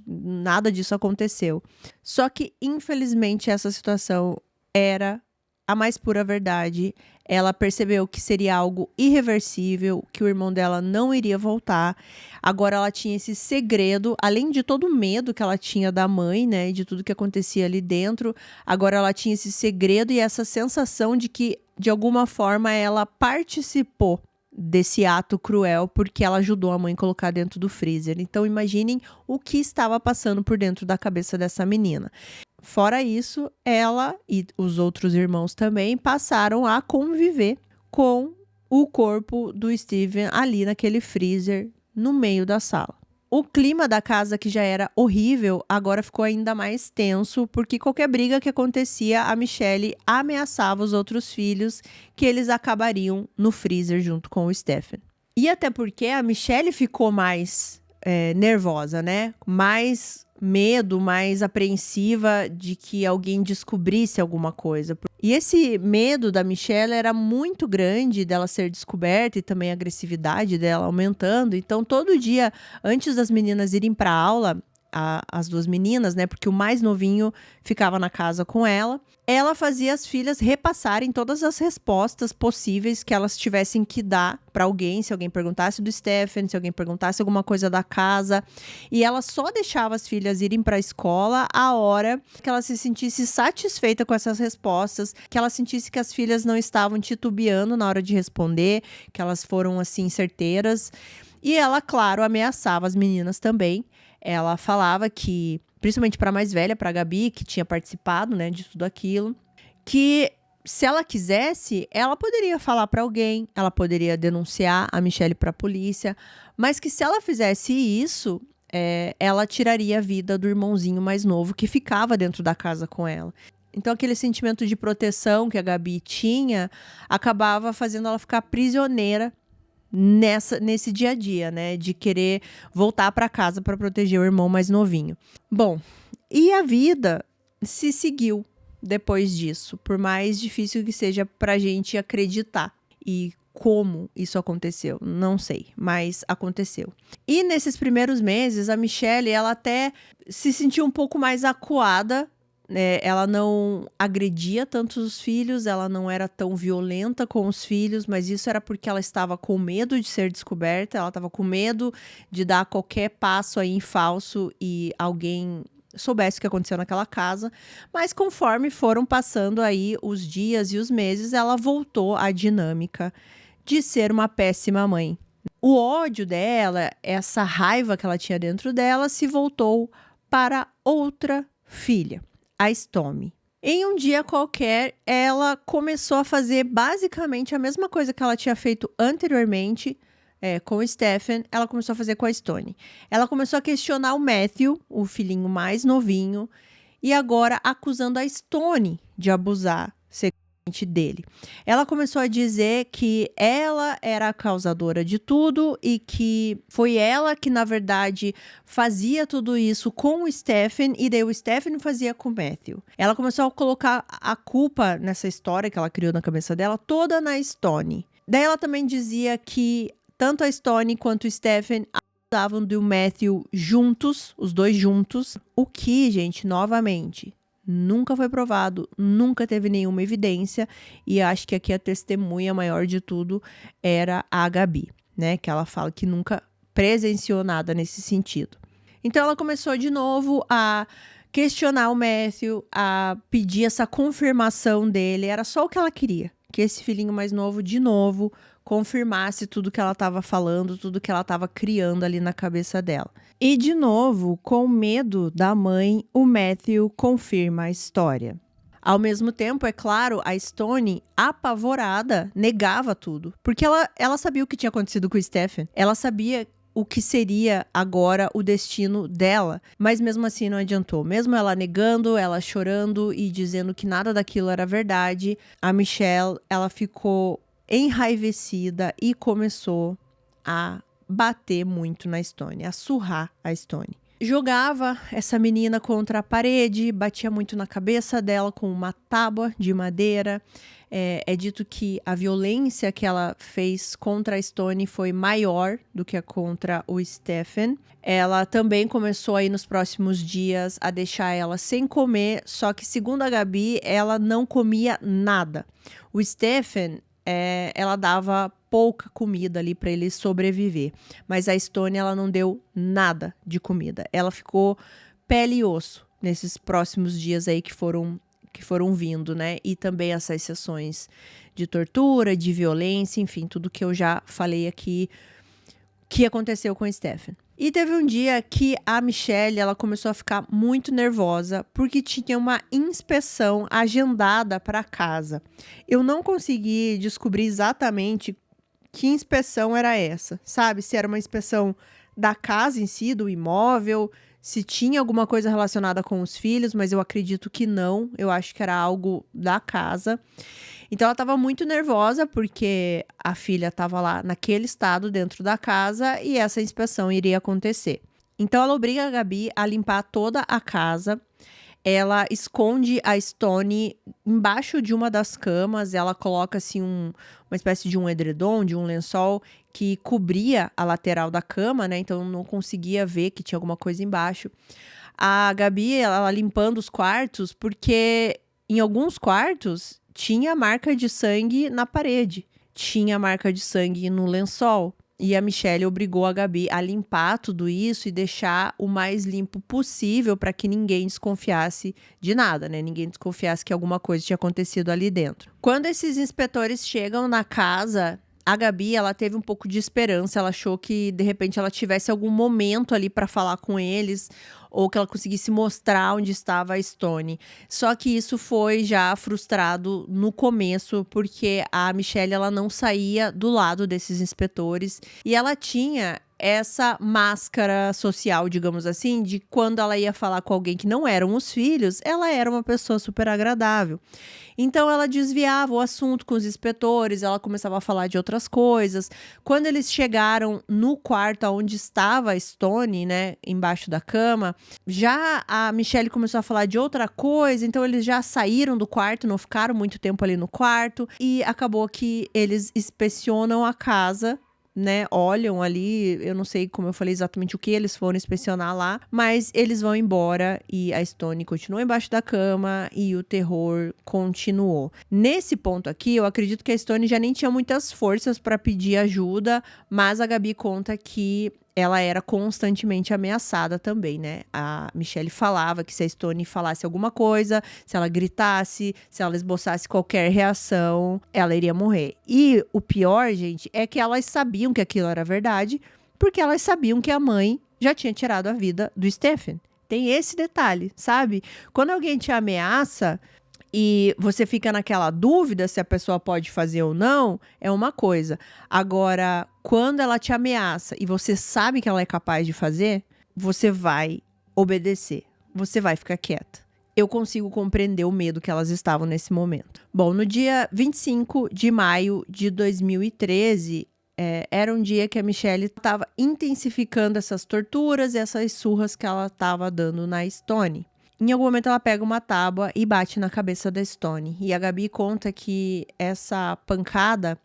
Speaker 1: nada disso aconteceu. Só que, infelizmente, essa situação era a mais pura verdade. Ela percebeu que seria algo irreversível, que o irmão dela não iria voltar. Agora ela tinha esse segredo, além de todo o medo que ela tinha da mãe, né, de tudo que acontecia ali dentro. Agora ela tinha esse segredo e essa sensação de que, de alguma forma, ela participou desse ato cruel, porque ela ajudou a mãe a colocar dentro do freezer. Então imaginem o que estava passando por dentro da cabeça dessa menina. Fora isso, ela e os outros irmãos também passaram a conviver com o corpo do Steven ali naquele freezer no meio da sala. O clima da casa, que já era horrível, agora ficou ainda mais tenso, porque qualquer briga que acontecia, a Michelle ameaçava os outros filhos que eles acabariam no freezer junto com o Stephen. E até porque a Michelle ficou mais nervosa, né? Mais medo, mais apreensiva de que alguém descobrisse alguma coisa. E esse medo da Michelle era muito grande dela ser descoberta e também a agressividade dela aumentando. Então, todo dia, antes das meninas irem para aula, as duas meninas, né, porque o mais novinho ficava na casa com ela fazia as filhas repassarem todas as respostas possíveis que elas tivessem que dar para alguém, se alguém perguntasse do Stephen, se alguém perguntasse alguma coisa da casa, e ela só deixava as filhas irem para a escola a hora que ela se sentisse satisfeita com essas respostas, que ela sentisse que as filhas não estavam titubeando na hora de responder, que elas foram assim certeiras. E ela, claro, ameaçava as meninas também. Ela falava que, principalmente para a mais velha, para a Gabi, que tinha participado, né, de tudo aquilo, que se ela quisesse, ela poderia falar para alguém, ela poderia denunciar a Michelle para a polícia, mas que se ela fizesse isso, ela tiraria a vida do irmãozinho mais novo que ficava dentro da casa com ela. Então aquele sentimento de proteção que a Gabi tinha acabava fazendo ela ficar prisioneira nesse dia a dia, né? De querer voltar para casa para proteger o irmão mais novinho. Bom, e a vida se seguiu depois disso, por mais difícil que seja pra gente acreditar. E como isso aconteceu, não sei, mas aconteceu. E nesses primeiros meses, a Michelle, ela até se sentiu um pouco mais acuada, né? Ela não agredia tanto os filhos, ela não era tão violenta com os filhos, mas isso era porque ela estava com medo de ser descoberta, ela estava com medo de dar qualquer passo aí em falso e alguém soubesse o que aconteceu naquela casa. Mas conforme foram passando aí os dias e os meses, ela voltou à dinâmica de ser uma péssima mãe. O ódio dela, essa raiva que ela tinha dentro dela, se voltou para outra filha, a Stormy. Em um dia qualquer, ela começou a fazer basicamente a mesma coisa que ela tinha feito anteriormente, com o Stephen, ela começou a fazer com a Stormy. Ela começou a questionar o Matthew, o filhinho mais novinho, e agora acusando a Stormy de abusar sexualmente dele. Ela começou a dizer que ela era a causadora de tudo e que foi ela que, na verdade, fazia tudo isso com o Stephen e daí o Stephen fazia com o Matthew. Ela começou a colocar a culpa nessa história que ela criou na cabeça dela toda na Stormy. Daí ela também dizia que tanto a Stormy quanto o Stephen abusavam do Matthew juntos, os dois juntos, o que, gente, novamente, nunca foi provado, nunca teve nenhuma evidência, e acho que aqui a testemunha maior de tudo era a Gabi, né, que ela fala que nunca presenciou nada nesse sentido. Então ela começou de novo a questionar o Matthew, a pedir essa confirmação dele, era só o que ela queria, que esse filhinho mais novo, de novo, confirmasse tudo que ela estava falando, tudo que ela estava criando ali na cabeça dela. E, de novo, com medo da mãe, o Matthew confirma a história. Ao mesmo tempo, é claro, a Stormy, apavorada, negava tudo. Porque ela sabia o que tinha acontecido com o Stephen. Ela sabia o que seria agora o destino dela. Mas mesmo assim não adiantou. Mesmo ela negando, ela chorando e dizendo que nada daquilo era verdade, a Michelle, ela ficou enraivecida e começou a bater muito na Stormy, a surrar a Stormy. Jogava essa menina contra a parede, batia muito na cabeça dela com uma tábua de madeira. É dito que a violência que ela fez contra a Stormy foi maior do que a contra o Stephen. Ela também começou aí nos próximos dias a deixar ela sem comer, só que segundo a Gabi, ela não comia nada. O Stephen, ela dava pouca comida ali para ele sobreviver. Mas a Stormy, ela não deu nada de comida. Ela ficou pele e osso nesses próximos dias aí que foram vindo, né? E também essas sessões de tortura, de violência, enfim, tudo que eu já falei aqui que aconteceu com o Stephen. E teve um dia que a Michelle, ela começou a ficar muito nervosa porque tinha uma inspeção agendada para casa. Eu não consegui descobrir exatamente que inspeção era essa, sabe? Se era uma inspeção da casa em si, do imóvel, se tinha alguma coisa relacionada com os filhos, mas eu acredito que não. Eu acho que era algo da casa. Então ela estava muito nervosa porque a filha estava lá naquele estado dentro da casa e essa inspeção iria acontecer. Então ela obriga a Gabi a limpar toda a casa. Ela esconde a Stormy embaixo de uma das camas. Ela coloca assim uma espécie de um edredom, de um lençol que cobria a lateral da cama, né? Então não conseguia ver que tinha alguma coisa embaixo. A Gabi, ela limpando os quartos, porque em alguns quartos tinha marca de sangue na parede, tinha marca de sangue no lençol. E a Michelle obrigou a Gabi a limpar tudo isso e deixar o mais limpo possível para que ninguém desconfiasse de nada, né? Ninguém desconfiasse que alguma coisa tinha acontecido ali dentro. Quando esses inspetores chegam na casa, a Gabi, ela teve um pouco de esperança. Ela achou que, de repente, ela tivesse algum momento ali para falar com eles ou que ela conseguisse mostrar onde estava a Stormy. Só que isso foi já frustrado no começo, porque a Michelle, ela não saía do lado desses inspetores e ela tinha essa máscara social, digamos assim, de quando ela ia falar com alguém que não eram os filhos, ela era uma pessoa super agradável. Então ela desviava o assunto com os inspetores, ela começava a falar de outras coisas. Quando eles chegaram no quarto onde estava a Stone, né, embaixo da cama, já a Michelle começou a falar de outra coisa, então eles já saíram do quarto, não ficaram muito tempo ali no quarto, e acabou que eles inspecionam a casa, né, olham ali, eu não sei como eu falei exatamente o que eles foram inspecionar lá, mas eles vão embora e a Stone continua embaixo da cama e o terror continuou. Nesse ponto aqui, eu acredito que a Stone já nem tinha muitas forças para pedir ajuda, mas a Gabi conta que ela era constantemente ameaçada também, né? A Michelle falava que se a Stone falasse alguma coisa, se ela gritasse, se ela esboçasse qualquer reação, ela iria morrer. E o pior, gente, é que elas sabiam que aquilo era verdade, porque elas sabiam que a mãe já tinha tirado a vida do Stephen. Tem esse detalhe, sabe? Quando alguém te ameaça e você fica naquela dúvida se a pessoa pode fazer ou não, é uma coisa. Agora, quando ela te ameaça e você sabe que ela é capaz de fazer, você vai obedecer. Você vai ficar quieta. Eu consigo compreender o medo que elas estavam nesse momento. Bom, no dia 25 de maio de 2013, era um dia que a Michelle estava intensificando essas torturas e essas surras que ela estava dando na Stone. Em algum momento ela pega uma tábua e bate na cabeça da Stone. E a Gabi conta que essa pancada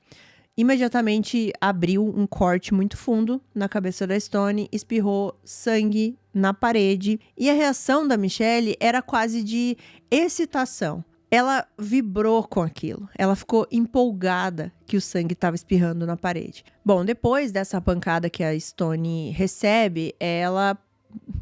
Speaker 1: imediatamente abriu um corte muito fundo na cabeça da Stone, espirrou sangue na parede. E a reação da Michelle era quase de excitação. Ela vibrou com aquilo. Ela ficou empolgada que o sangue estava espirrando na parede. Bom, depois dessa pancada que a Stone recebe, ela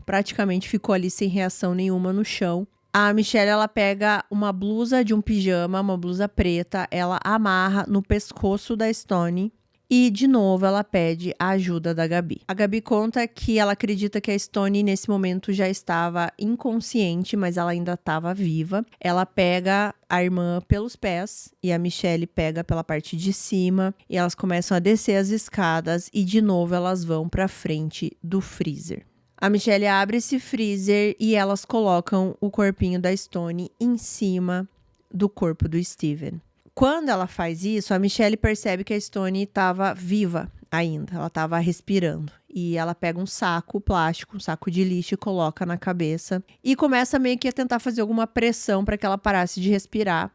Speaker 1: praticamente ficou ali sem reação nenhuma no chão. A Michelle, ela pega uma blusa de um pijama, uma blusa preta, ela amarra no pescoço da Stone e, de novo, ela pede a ajuda da Gabi. A Gabi conta que ela acredita que a Stone, nesse momento, já estava inconsciente, mas ela ainda estava viva. Ela pega a irmã pelos pés e a Michelle pega pela parte de cima e elas começam a descer as escadas e, de novo, elas vão para frente do freezer. A Michelle abre esse freezer e elas colocam o corpinho da Stone em cima do corpo do Steven. Quando ela faz isso, a Michelle percebe que a Stone estava viva ainda, ela estava respirando. E ela pega um saco plástico, um saco de lixo e coloca na cabeça. E começa meio que a tentar fazer alguma pressão para que ela parasse de respirar.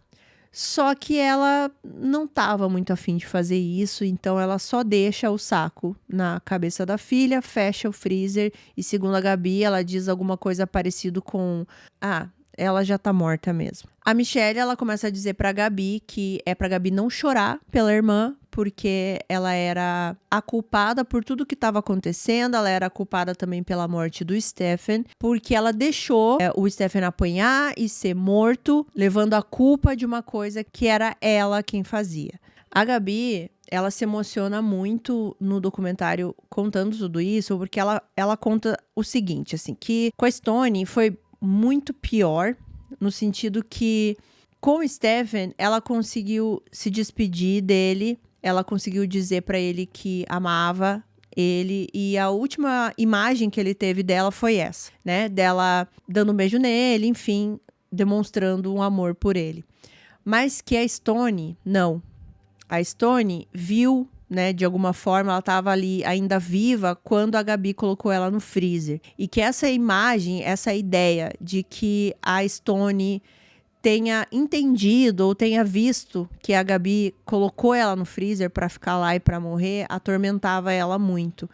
Speaker 1: Só que ela não estava muito afim de fazer isso, então ela só deixa o saco na cabeça da filha, fecha o freezer e, segundo a Gabi, ela diz alguma coisa parecida com: ela já tá morta mesmo. A Michelle, ela começa a dizer pra Gabi que é pra Gabi não chorar pela irmã, porque ela era a culpada por tudo que estava acontecendo, ela era a culpada também pela morte do Stephen, porque ela deixou o Stephen apanhar e ser morto, levando a culpa de uma coisa que era ela quem fazia. A Gabi, ela se emociona muito no documentário contando tudo isso, porque ela conta o seguinte, assim, que com a Stone foi muito pior, no sentido que com o Stephen, ela conseguiu se despedir dele, ela conseguiu dizer pra ele que amava ele, e a última imagem que ele teve dela foi essa, né? Dela dando um beijo nele, enfim, demonstrando um amor por ele. Mas que a Stone, não. A Stone viu, né, de alguma forma, ela estava ali ainda viva quando a Gabi colocou ela no freezer. E que essa imagem, essa ideia de que a Stone tenha entendido ou tenha visto que a Gabi colocou ela no freezer para ficar lá e para morrer, atormentava ela muito.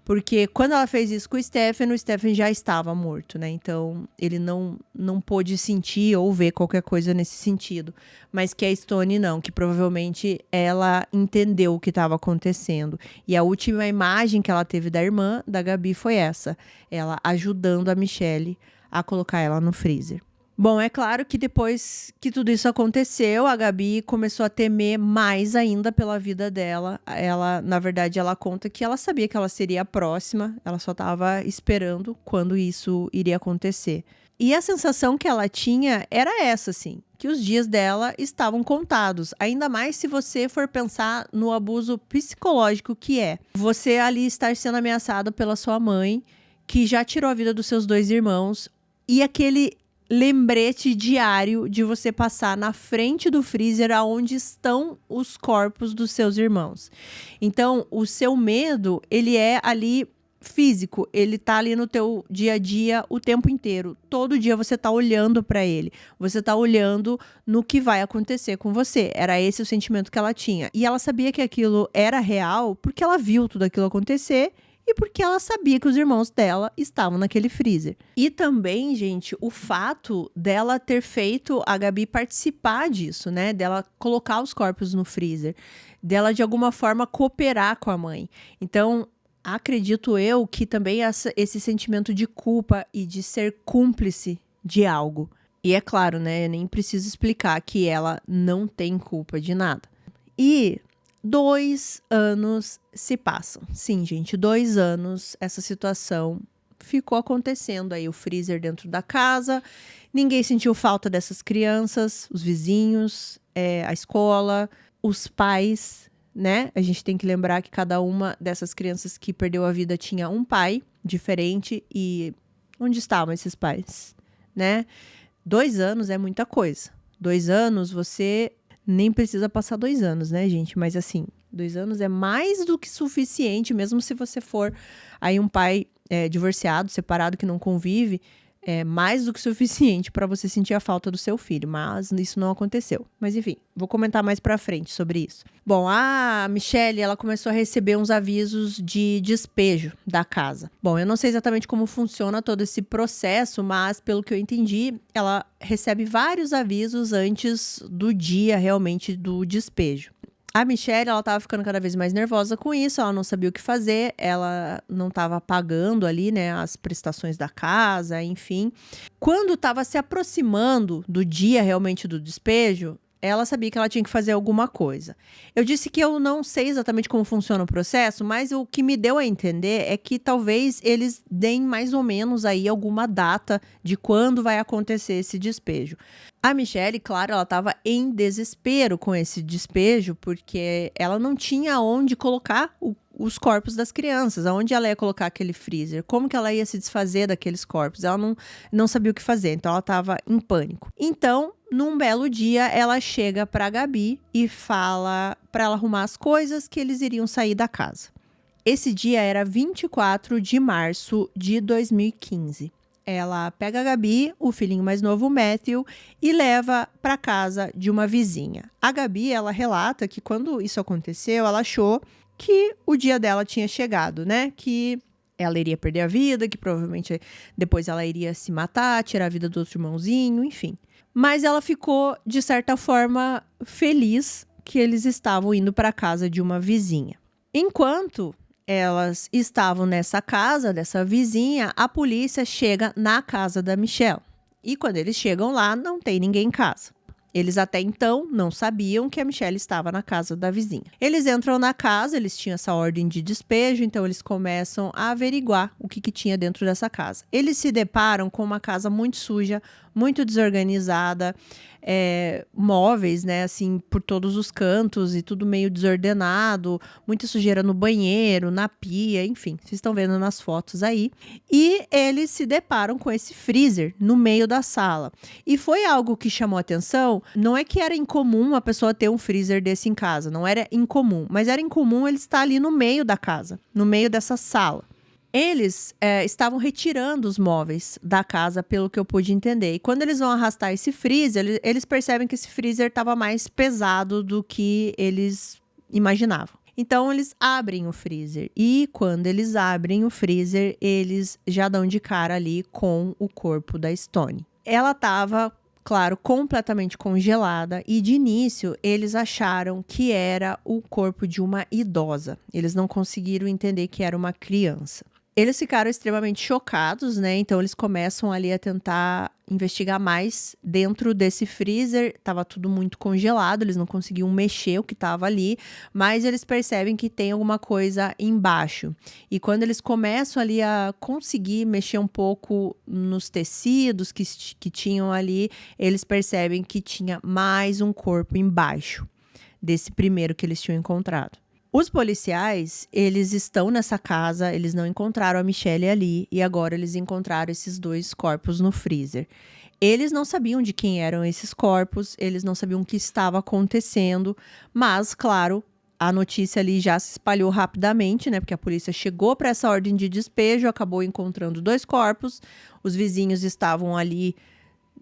Speaker 1: Porque quando ela fez isso com o Stephen já estava morto, né? Então, ele não pôde sentir ou ver qualquer coisa nesse sentido. Mas que a Stone não, que provavelmente ela entendeu o que estava acontecendo. E a última imagem que ela teve da irmã, da Gabi, foi essa. Ela ajudando a Michelle a colocar ela no freezer. Bom, é claro que depois que tudo isso aconteceu, a Gabi começou a temer mais ainda pela vida dela. Ela, na verdade, ela conta que ela sabia que ela seria a próxima, ela só estava esperando quando isso iria acontecer. E a sensação que ela tinha era essa, assim, que os dias dela estavam contados. Ainda mais se você for pensar no abuso psicológico que é. Você ali estar sendo ameaçado pela sua mãe, que já tirou a vida dos seus 2 irmãos, e aquele lembrete diário de você passar na frente do freezer aonde estão os corpos dos seus irmãos. Então, o seu medo, ele é ali físico, ele tá ali no teu dia a dia o tempo inteiro. Todo dia você tá olhando pra ele. Você tá olhando no que vai acontecer com você. Era esse o sentimento que ela tinha. E ela sabia que aquilo era real porque ela viu tudo aquilo acontecer e porque ela sabia que os irmãos dela estavam naquele freezer. E também, gente, o fato dela ter feito a Gabi participar disso, né? Dela colocar os corpos no freezer. Dela, de alguma forma, cooperar com a mãe. Então, acredito eu que também esse sentimento de culpa e de ser cúmplice de algo. E é claro, né? Eu nem preciso explicar que ela não tem culpa de nada. E 2 anos se passam. Sim, gente, 2 anos essa situação ficou acontecendo aí. O freezer dentro da casa. Ninguém sentiu falta dessas crianças, os vizinhos, a escola, os pais, né? A gente tem que lembrar que cada uma dessas crianças que perdeu a vida tinha um pai diferente. E onde estavam esses pais, né? 2 anos é muita coisa. 2 anos, você nem precisa passar 2 anos, né, gente? Mas assim, 2 anos é mais do que suficiente, mesmo se você for aí um pai divorciado, separado, que não convive, é mais do que suficiente para você sentir a falta do seu filho, mas isso não aconteceu. Mas enfim, vou comentar mais pra frente sobre isso. Bom, a Michelle, ela começou a receber uns avisos de despejo da casa. Bom, eu não sei exatamente como funciona todo esse processo, mas pelo que eu entendi, ela recebe vários avisos antes do dia realmente do despejo. A Michelle, ela tava ficando cada vez mais nervosa com isso, ela não sabia o que fazer, ela não tava pagando ali, né, as prestações da casa, enfim. Quando tava se aproximando do dia realmente do despejo, ela sabia que ela tinha que fazer alguma coisa. Eu disse que eu não sei exatamente como funciona o processo, mas o que me deu a entender é que talvez eles deem mais ou menos aí alguma data de quando vai acontecer esse despejo. A Michelle, claro, ela estava em desespero com esse despejo, porque ela não tinha onde colocar os corpos das crianças, aonde ela ia colocar aquele freezer, como que ela ia se desfazer daqueles corpos, ela não sabia o que fazer, então ela estava em pânico. Então, num belo dia, ela chega para a Gabi e fala para ela arrumar as coisas que eles iriam sair da casa. Esse dia era 24 de março de 2015. Ela pega a Gabi, o filhinho mais novo, o Matthew, e leva para casa de uma vizinha. A Gabi, ela relata que quando isso aconteceu, ela achou que o dia dela tinha chegado, né? Que ela iria perder a vida, que provavelmente depois ela iria se matar, tirar a vida do outro irmãozinho, enfim. Mas ela ficou, de certa forma, feliz que eles estavam indo para a casa de uma vizinha. Enquanto elas estavam nessa casa dessa vizinha, a polícia chega na casa da Michelle. E quando eles chegam lá, não tem ninguém em casa. Eles até então não sabiam que a Michelle estava na casa da vizinha. Eles entram na casa, eles tinham essa ordem de despejo, então eles começam a averiguar o que tinha dentro dessa casa. Eles se deparam com uma casa muito suja, muito desorganizada, móveis, né, assim, por todos os cantos e tudo meio desordenado, muita sujeira no banheiro, na pia, enfim, vocês estão vendo nas fotos aí. E eles se deparam com esse freezer no meio da sala. E foi algo que chamou atenção, não é que era incomum a pessoa ter um freezer desse em casa, não era incomum, mas era incomum ele estar ali no meio da casa, no meio dessa sala. Eles estavam retirando os móveis da casa, pelo que eu pude entender. E quando eles vão arrastar esse freezer, eles percebem que esse freezer estava mais pesado do que eles imaginavam. Então, eles abrem o freezer. E quando eles abrem o freezer, eles já dão de cara ali com o corpo da Stone. Ela estava, claro, completamente congelada. E de início, eles acharam que era o corpo de uma idosa. Eles não conseguiram entender que era uma criança. Eles ficaram extremamente chocados, né? Então, eles começam ali a tentar investigar mais dentro desse freezer. Tava tudo muito congelado, eles não conseguiam mexer o que tava ali, mas eles percebem que tem alguma coisa embaixo. E quando eles começam ali a conseguir mexer um pouco nos tecidos que tinham ali, eles percebem que tinha mais um corpo embaixo desse primeiro que eles tinham encontrado. Os policiais, eles estão nessa casa, eles não encontraram a Michelle ali e agora eles encontraram esses 2 corpos no freezer. Eles não sabiam de quem eram esses corpos, eles não sabiam o que estava acontecendo, mas, claro, a notícia ali já se espalhou rapidamente, né? Porque a polícia chegou para essa ordem de despejo, acabou encontrando 2 corpos, os vizinhos estavam ali,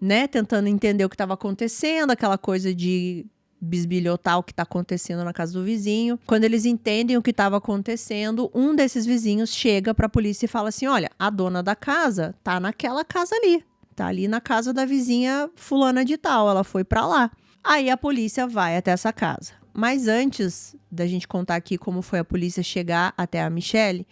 Speaker 1: né, tentando entender o que estava acontecendo, aquela coisa de bisbilhotar o que está acontecendo na casa do vizinho. Quando eles entendem o que estava acontecendo, um desses vizinhos chega para a polícia e fala assim: olha, a dona da casa tá naquela casa ali, tá ali na casa da vizinha fulana de tal, ela foi para lá. Aí a polícia vai até essa casa. Mas antes da gente contar aqui como foi a polícia chegar até a Michelle,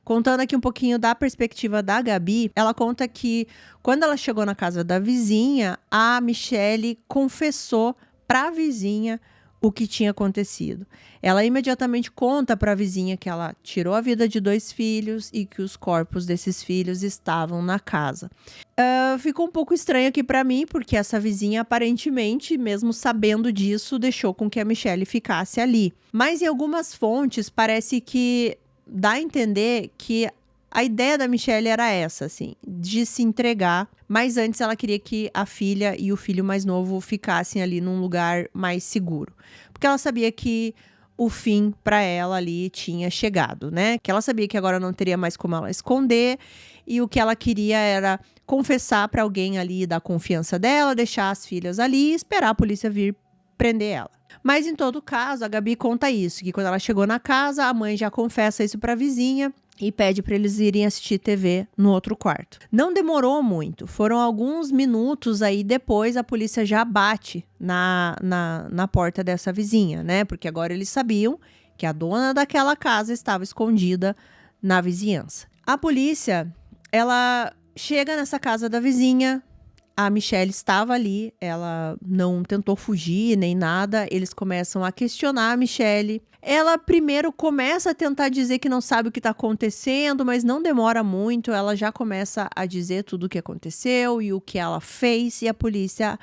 Speaker 1: contando aqui um pouquinho da perspectiva da Gabi, ela conta que quando ela chegou na casa da vizinha, a Michelle confessou para a vizinha o que tinha acontecido. Ela imediatamente conta para a vizinha que ela tirou a vida de 2 filhos e que os corpos desses filhos estavam na casa. Ficou um pouco estranho aqui para mim, porque essa vizinha aparentemente, mesmo sabendo disso, deixou com que a Michelle ficasse ali. Mas em algumas fontes parece que dá a entender que a ideia da Michelle era essa, assim, de se entregar, mas antes ela queria que a filha e o filho mais novo ficassem ali num lugar mais seguro. Porque ela sabia que o fim para ela ali tinha chegado, né? Que ela sabia que agora não teria mais como ela esconder e o que ela queria era confessar para alguém ali da confiança dela, deixar as filhas ali e esperar a polícia vir prender ela. Mas em todo caso, a Gabi conta isso, que quando ela chegou na casa, a mãe já confessa isso para a vizinha e pede para eles irem assistir TV no outro quarto. Não demorou muito, foram alguns minutos aí depois a polícia já bate na porta dessa vizinha, né? Porque agora eles sabiam que a dona daquela casa estava escondida na vizinhança. A polícia, ela chega nessa casa da vizinha. A Michelle estava ali, ela não tentou fugir nem nada, eles começam a questionar a Michelle. Ela primeiro começa a tentar dizer que não sabe o que está acontecendo, mas não demora muito, ela já começa a dizer tudo o que aconteceu e o que ela fez e a polícia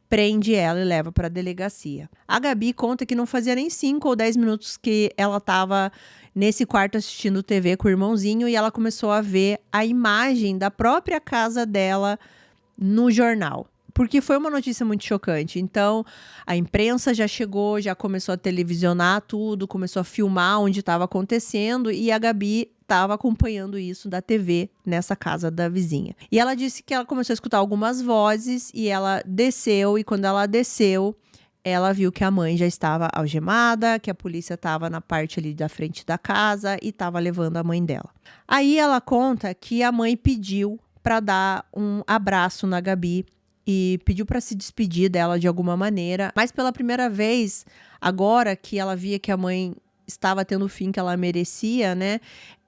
Speaker 1: prende ela e leva para a delegacia. A Gabi conta que não fazia nem 5 ou 10 minutos que ela estava nesse quarto assistindo TV com o irmãozinho e ela começou a ver a imagem da própria casa dela no jornal, porque foi uma notícia muito chocante. Então, a imprensa já chegou, já começou a televisionar tudo, começou a filmar onde estava acontecendo e a Gabi estava acompanhando isso da TV nessa casa da vizinha. E ela disse que ela começou a escutar algumas vozes e ela desceu, e quando ela desceu, ela viu que a mãe já estava algemada, que a polícia estava na parte ali da frente da casa e estava levando a mãe dela. Aí ela conta que a mãe pediu para dar um abraço na Gabi e pediu para se despedir dela de alguma maneira. Mas pela primeira vez, agora que ela via que a mãe estava tendo o fim que ela merecia, né?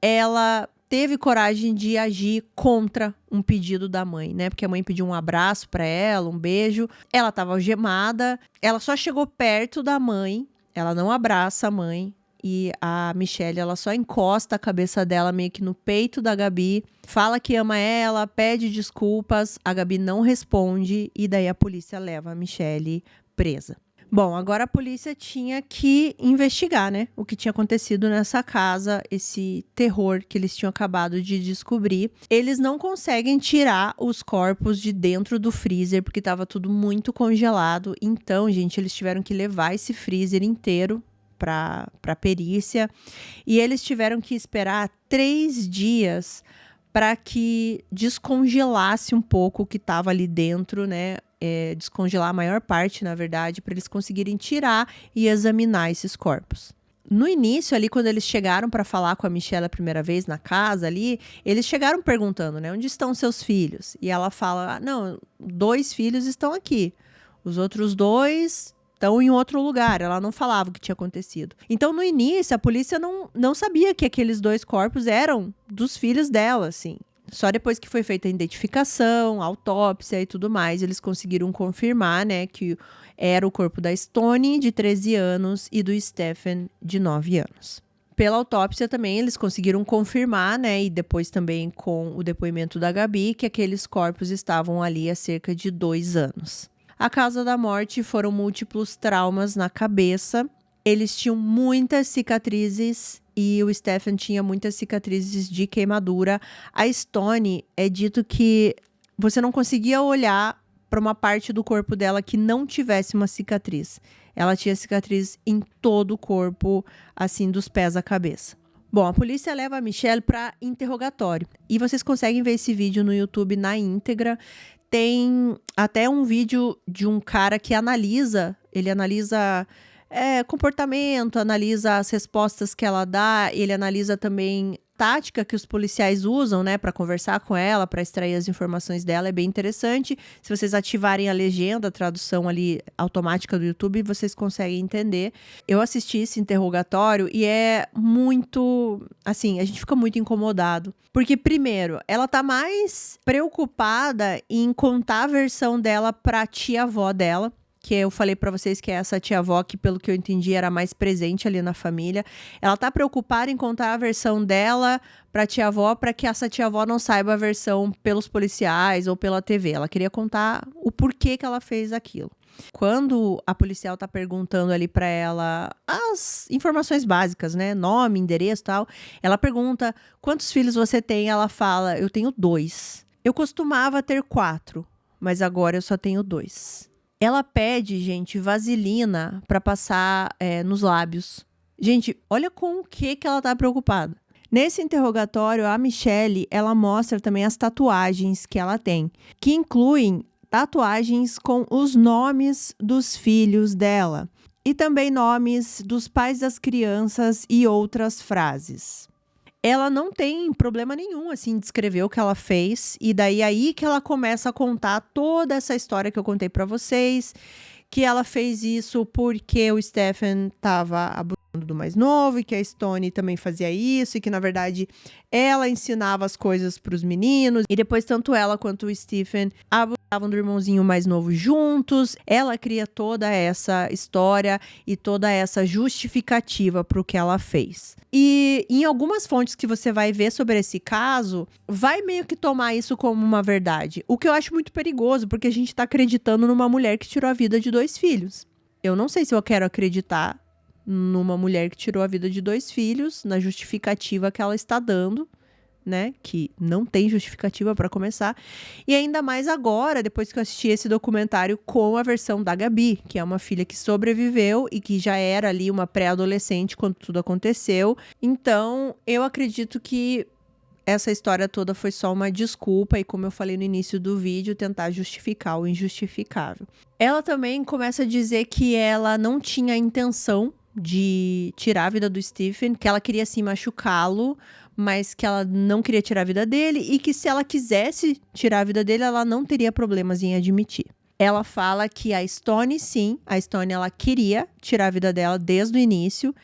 Speaker 1: Ela teve coragem de agir contra um pedido da mãe, né? Porque a mãe pediu um abraço para ela, um beijo. Ela estava algemada. Ela só chegou perto da mãe. Ela não abraça a mãe. E a Michelle, ela só encosta a cabeça dela meio que no peito da Gabi, fala que ama ela, pede desculpas, a Gabi não responde e daí a polícia leva a Michelle presa. Bom, agora a polícia tinha que investigar, né, o que tinha acontecido nessa casa, esse terror que eles tinham acabado de descobrir. Eles não conseguem tirar os corpos de dentro do freezer, porque estava tudo muito congelado. Então, gente, eles tiveram que levar esse freezer inteiro para perícia, e eles tiveram que esperar 3 dias para que descongelasse um pouco o que estava ali dentro, né? Descongelar a maior parte, na verdade, para eles conseguirem tirar e examinar esses corpos. No início ali, quando eles chegaram para falar com a Michelle a primeira vez na casa ali, eles chegaram perguntando, né? Onde estão seus filhos? E ela fala, não, 2 filhos estão aqui, os outros 2 estão em outro lugar. Ela não falava o que tinha acontecido. Então, no início, a polícia não sabia que aqueles 2 corpos eram dos filhos dela, assim. Só depois que foi feita a identificação, a autópsia e tudo mais, eles conseguiram confirmar, né, que era o corpo da Stone, de 13 anos, e do Stephen, de 9 anos. Pela autópsia também, eles conseguiram confirmar, né, e depois também com o depoimento da Gabi, que aqueles corpos estavam ali há cerca de 2 anos. A causa da morte foram múltiplos traumas na cabeça. Eles tinham muitas cicatrizes e o Stephen tinha muitas cicatrizes de queimadura. A Stone, é dito que você não conseguia olhar para uma parte do corpo dela que não tivesse uma cicatriz. Ela tinha cicatriz em todo o corpo, assim, dos pés à cabeça. Bom, a polícia leva a Michelle para interrogatório. E vocês conseguem ver esse vídeo no YouTube na íntegra. Tem até um vídeo de um cara que analisa comportamento, analisa as respostas que ela dá, ele analisa também tática que os policiais usam, né, para conversar com ela, para extrair as informações dela, é bem interessante. Se vocês ativarem a legenda, a tradução ali automática do YouTube, vocês conseguem entender. Eu assisti esse interrogatório e é muito, assim, a gente fica muito incomodado. Porque, primeiro, ela tá mais preocupada em contar a versão dela pra tia-avó dela, que eu falei pra vocês que é essa tia-avó que, pelo que eu entendi, era mais presente ali na família. Ela tá preocupada em contar a versão dela pra tia-avó, pra que essa tia-avó não saiba a versão pelos policiais ou pela TV. Ela queria contar o porquê que ela fez aquilo. Quando a policial tá perguntando ali pra ela as informações básicas, né? Nome, endereço e tal. Ela pergunta, quantos filhos você tem? Ela fala, eu tenho 2. Eu costumava ter 4, mas agora eu só tenho 2. Ela pede, gente, vaselina pra passar nos lábios. Gente, olha com o que ela tá preocupada. Nesse interrogatório, a Michelle, ela mostra também as tatuagens que ela tem, que incluem tatuagens com os nomes dos filhos dela e também nomes dos pais das crianças e outras frases. Ela não tem problema nenhum, assim, de escrever o que ela fez. E daí aí que ela começa a contar toda essa história que eu contei pra vocês. Que ela fez isso porque o Stephen tava abusando do mais novo. E que a Stone também fazia isso. E que, na verdade, ela ensinava as coisas pros meninos. E depois, tanto ela quanto o Stephen abusavam do irmãozinho mais novo juntos. Ela cria toda essa história e toda essa justificativa pro que ela fez. E em algumas fontes que você vai ver sobre esse caso, vai meio que tomar isso como uma verdade. O que eu acho muito perigoso, porque a gente tá acreditando numa mulher que tirou a vida de 2 filhos. Eu não sei se eu quero acreditar numa mulher que tirou a vida de 2 filhos, na justificativa que ela está dando, né? Que não tem justificativa para começar. E ainda mais agora, depois que eu assisti esse documentário com a versão da Gabi, que é uma filha que sobreviveu e que já era ali uma pré-adolescente quando tudo aconteceu. Então, eu acredito que essa história toda foi só uma desculpa e, como eu falei no início do vídeo, tentar justificar o injustificável. Ela também começa a dizer que ela não tinha intenção de tirar a vida do Stephen, que ela queria sim machucá-lo, mas que ela não queria tirar a vida dele e que se ela quisesse tirar a vida dele, ela não teria problemas em admitir. Ela fala que a Stone, sim, a Stone ela queria tirar a vida dela desde o início.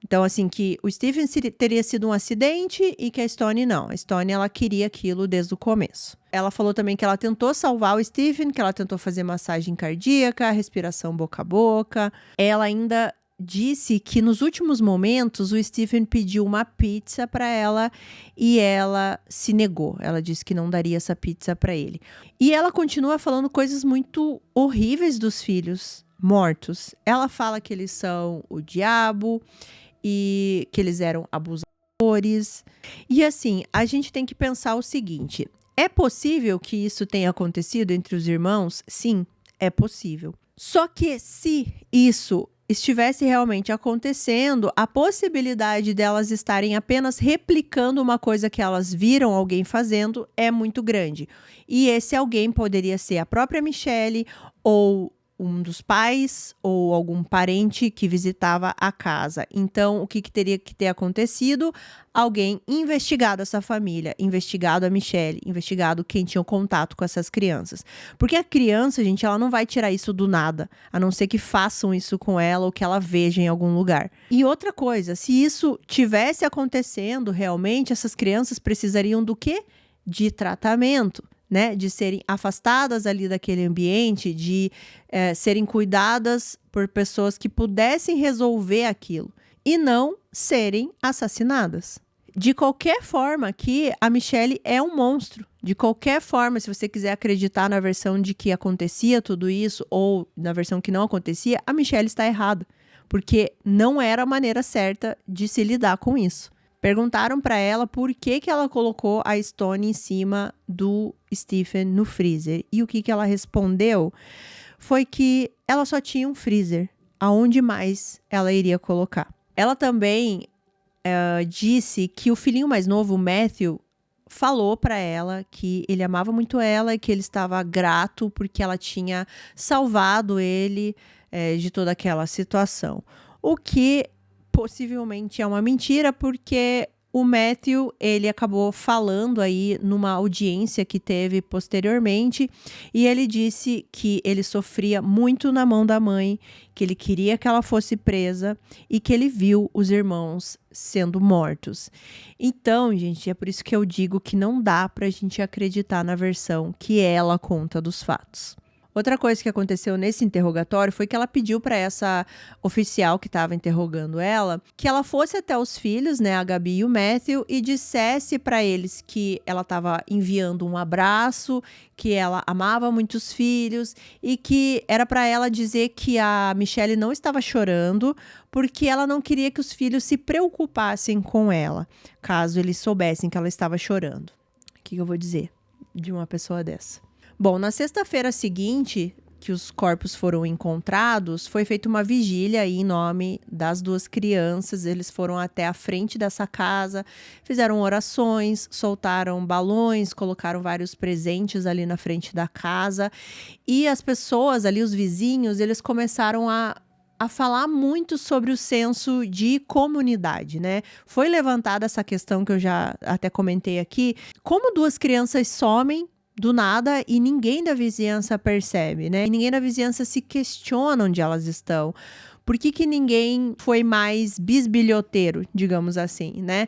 Speaker 1: Então, assim, que o Stephen teria sido um acidente e que a Stone não. A Stone, ela queria aquilo desde o começo. Ela falou também que ela tentou salvar o Stephen, que ela tentou fazer massagem cardíaca, respiração boca a boca. Ela ainda disse que nos últimos momentos o Stephen pediu uma pizza para ela e ela se negou. Ela disse que não daria essa pizza para ele. E ela continua falando coisas muito horríveis dos filhos mortos. Ela fala que eles são o diabo e que eles eram abusadores. E assim, a gente tem que pensar o seguinte: é possível que isso tenha acontecido entre os irmãos? Sim, é possível. Só que se isso estivesse realmente acontecendo, a possibilidade delas estarem apenas replicando uma coisa que elas viram alguém fazendo é muito grande. E esse alguém poderia ser a própria Michelle ou um dos pais ou algum parente que visitava a casa. Então, o que teria que ter acontecido? Alguém investigado essa família, investigado a Michelle, investigado quem tinha contato com essas crianças. Porque a criança, gente, ela não vai tirar isso do nada, a não ser que façam isso com ela ou que ela veja em algum lugar. E outra coisa, se isso tivesse acontecendo realmente, essas crianças precisariam do quê? de tratamento, né? De serem afastadas ali daquele ambiente, de serem cuidadas por pessoas que pudessem resolver aquilo e não serem assassinadas. De qualquer forma, aqui a Michelle é um monstro. De qualquer forma, se você quiser acreditar na versão de que acontecia tudo isso ou na versão que não acontecia, a Michelle está errada, porque não era a maneira certa de se lidar com isso. Perguntaram para ela por que ela colocou a Stone em cima do Stephen no freezer. E o que ela respondeu foi que ela só tinha um freezer. Aonde mais ela iria colocar? Ela também disse que o filhinho mais novo, o Matthew, falou para ela que ele amava muito ela e que ele estava grato porque ela tinha salvado ele de toda aquela situação. O que possivelmente é uma mentira, porque o Matthew, ele acabou falando aí numa audiência que teve posteriormente, e ele disse que ele sofria muito na mão da mãe, que ele queria que ela fosse presa e que ele viu os irmãos sendo mortos. Então, gente, é por isso que eu digo que não dá pra gente acreditar na versão que ela conta dos fatos. Outra coisa que aconteceu nesse interrogatório foi que ela pediu para essa oficial que estava interrogando ela que ela fosse até os filhos, né, a Gabi e o Matthew, e dissesse para eles que ela estava enviando um abraço, que ela amava muito os filhos e que era para ela dizer que a Michelle não estava chorando porque ela não queria que os filhos se preocupassem com ela, caso eles soubessem que ela estava chorando. O que eu vou dizer de uma pessoa dessa? Bom, na sexta-feira seguinte, que os corpos foram encontrados, foi feita uma vigília aí em nome das duas crianças. Eles foram até a frente dessa casa, fizeram orações, soltaram balões, colocaram vários presentes ali na frente da casa. E as pessoas ali, os vizinhos, eles começaram a falar muito sobre o senso de comunidade, né? Foi levantada essa questão que eu já até comentei aqui. Como duas crianças somem do nada e ninguém da vizinhança percebe, né? E ninguém da vizinhança se questiona onde elas estão. Por que ninguém foi mais bisbilhoteiro, digamos assim, né?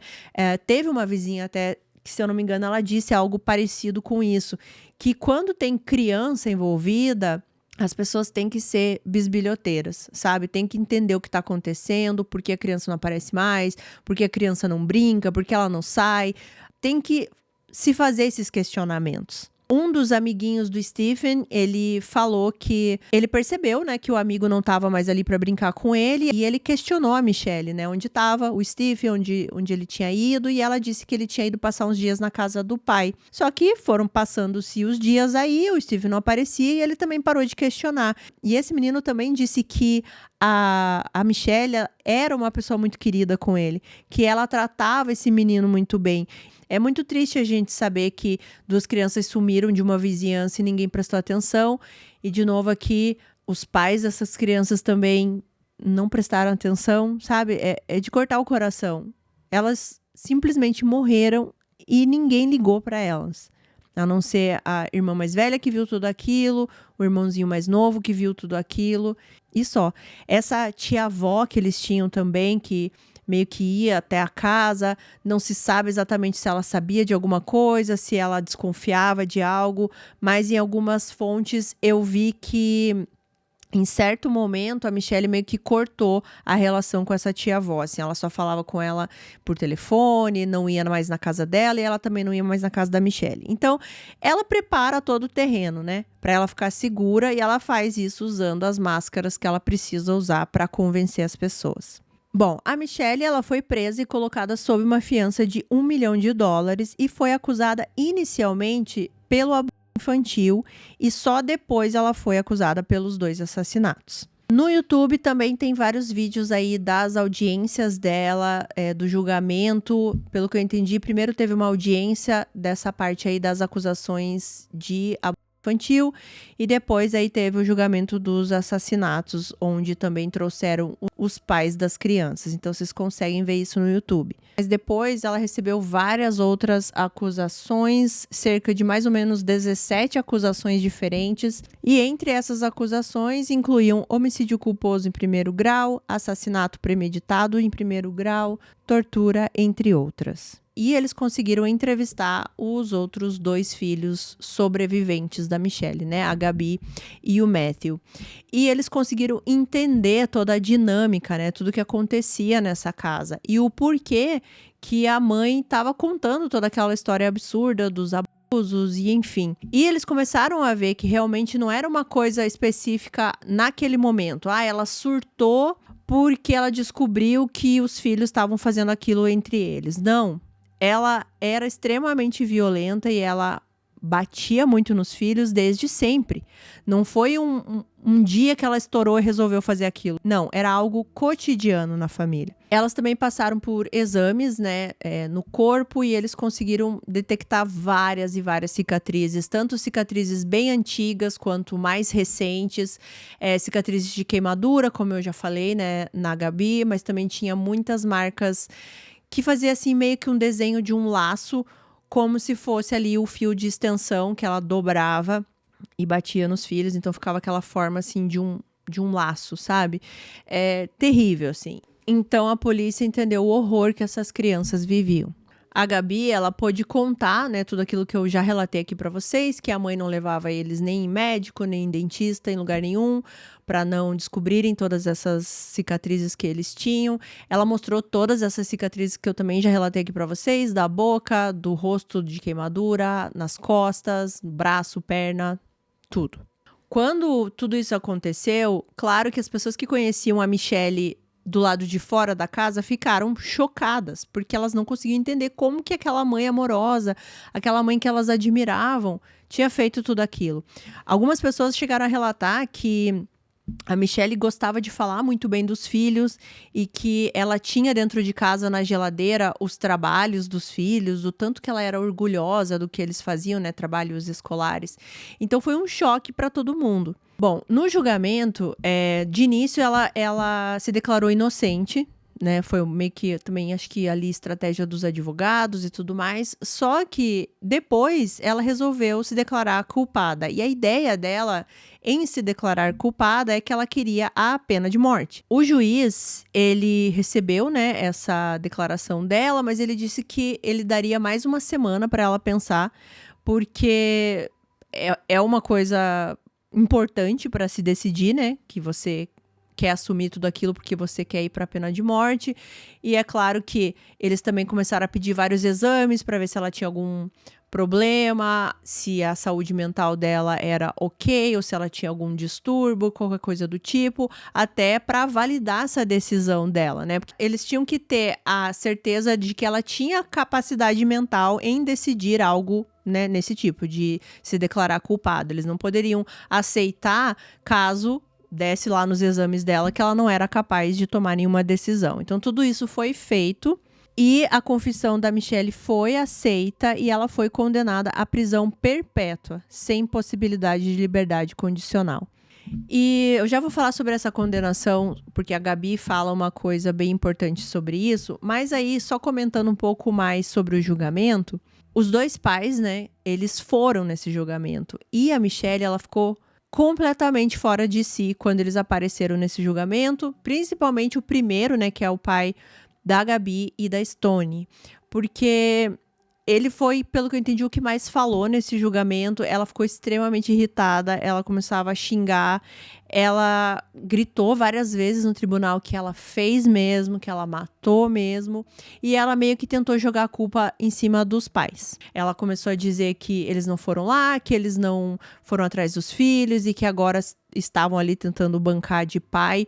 Speaker 1: Teve uma vizinha até que, se eu não me engano, ela disse algo parecido com isso, que quando tem criança envolvida, as pessoas têm que ser bisbilhoteiras, sabe? Tem que entender o que está acontecendo, por que a criança não aparece mais, por que a criança não brinca, por que ela não sai. Tem que se fazer esses questionamentos. Um dos amiguinhos do Stephen, ele falou que ele percebeu, né, que o amigo não estava mais ali para brincar com ele, e ele questionou a Michelle, né, onde estava o Stephen, onde ele tinha ido, e ela disse que ele tinha ido passar uns dias na casa do pai. Só que foram passando-se os dias aí, o Stephen não aparecia e ele também parou de questionar. E esse menino também disse que a Michelle era uma pessoa muito querida com ele, que ela tratava esse menino muito bem. É muito triste a gente saber que duas crianças sumiram de uma vizinhança e ninguém prestou atenção. E, de novo, aqui, os pais dessas crianças também não prestaram atenção, sabe? É de cortar o coração. Elas simplesmente morreram e ninguém ligou para elas. A não ser a irmã mais velha que viu tudo aquilo, o irmãozinho mais novo que viu tudo aquilo, e só. Essa tia-avó que eles tinham também, que meio que ia até a casa, não se sabe exatamente se ela sabia de alguma coisa, se ela desconfiava de algo, mas em algumas fontes eu vi que em certo momento a Michelle meio que cortou a relação com essa tia-avó, assim, ela só falava com ela por telefone, não ia mais na casa dela e ela também não ia mais na casa da Michelle. Então, ela prepara todo o terreno, né, para ela ficar segura, e ela faz isso usando as máscaras que ela precisa usar para convencer as pessoas. Bom, a Michelle, ela foi presa e colocada sob uma fiança de $1 milhão e foi acusada inicialmente pelo abuso infantil e só depois ela foi acusada pelos 2 assassinatos. No YouTube também tem vários vídeos aí das audiências dela, do julgamento. Pelo que eu entendi, primeiro teve uma audiência dessa parte aí das acusações de abuso infantil e depois aí teve o julgamento dos assassinatos, onde também trouxeram os pais das crianças. Então vocês conseguem ver isso no YouTube. Mas depois ela recebeu várias outras acusações, cerca de mais ou menos 17 acusações diferentes, e entre essas acusações incluíam homicídio culposo em primeiro grau, assassinato premeditado em primeiro grau, tortura, entre outras. e eles conseguiram entrevistar os outros 2 filhos sobreviventes da Michelle, né, a Gabi e o Matthew. E eles conseguiram entender toda a dinâmica, né, tudo que acontecia nessa casa e o porquê que a mãe estava contando toda aquela história absurda dos abusos e enfim. E eles começaram a ver que realmente não era uma coisa específica naquele momento. Ela surtou porque ela descobriu que os filhos estavam fazendo aquilo entre eles. Não, ela era extremamente violenta e ela batia muito nos filhos desde sempre. Não foi um dia que ela estourou e resolveu fazer aquilo. Não, era algo cotidiano na família. Elas também passaram por exames, né, no corpo e eles conseguiram detectar várias e várias cicatrizes, tanto cicatrizes bem antigas quanto mais recentes, cicatrizes de queimadura, como eu já falei, né, na Gabi, mas também tinha muitas marcas que fazia assim meio que um desenho de um laço, como se fosse ali o fio de extensão que ela dobrava e batia nos filhos, então ficava aquela forma assim de um laço, sabe? Terrível, assim. Então a polícia entendeu o horror que essas crianças viviam. A Gabi, ela pôde contar, né, tudo aquilo que eu já relatei aqui pra vocês, que a mãe não levava eles nem em médico, nem em dentista, em lugar nenhum, para não descobrirem todas essas cicatrizes que eles tinham. Ela mostrou todas essas cicatrizes que eu também já relatei aqui pra vocês, da boca, do rosto de queimadura, nas costas, braço, perna, tudo. Quando tudo isso aconteceu, claro que as pessoas que conheciam a Michelle do lado de fora da casa ficaram chocadas, porque elas não conseguiam entender como que aquela mãe amorosa, aquela mãe que elas admiravam, tinha feito tudo aquilo. Algumas pessoas chegaram a relatar que a Michelle gostava de falar muito bem dos filhos e que ela tinha dentro de casa na geladeira os trabalhos dos filhos, o tanto que ela era orgulhosa do que eles faziam, né, trabalhos escolares. Então foi um choque para todo mundo. Bom, no julgamento, de início ela se declarou inocente, né? Foi meio que também acho que ali estratégia dos advogados e tudo mais. Só que depois ela resolveu se declarar culpada. E a ideia dela em se declarar culpada é que ela queria a pena de morte. O juiz, ele recebeu, né, essa declaração dela, mas ele disse que ele daria mais uma semana para ela pensar, porque é uma coisa importante para se decidir, né, que você quer assumir tudo aquilo porque você quer ir para a pena de morte. E é claro que eles também começaram a pedir vários exames para ver se ela tinha algum problema, se a saúde mental dela era ok, ou se ela tinha algum distúrbio, qualquer coisa do tipo, até para validar essa decisão dela, né? Porque eles tinham que ter a certeza de que ela tinha capacidade mental em decidir algo, né, nesse tipo, de se declarar culpada. Eles não poderiam aceitar caso desse lá nos exames dela que ela não era capaz de tomar nenhuma decisão. Então tudo isso foi feito e a confissão da Michelle foi aceita e ela foi condenada à prisão perpétua, sem possibilidade de liberdade condicional. E eu já vou falar sobre essa condenação, porque a Gabi fala uma coisa bem importante sobre isso, mas aí só comentando um pouco mais sobre o julgamento, os 2 pais, né, eles foram nesse julgamento e a Michelle, ela ficou completamente fora de si quando eles apareceram nesse julgamento, principalmente o primeiro, né, que é o pai da Gabi e da Stone, porque ele foi, pelo que eu entendi, o que mais falou nesse julgamento. Ela ficou extremamente irritada, ela começava a xingar, ela gritou várias vezes no tribunal que ela fez mesmo, que ela matou mesmo, e ela meio que tentou jogar a culpa em cima dos pais. Ela começou a dizer que eles não foram lá, que eles não foram atrás dos filhos e que agora estavam ali tentando bancar de pai.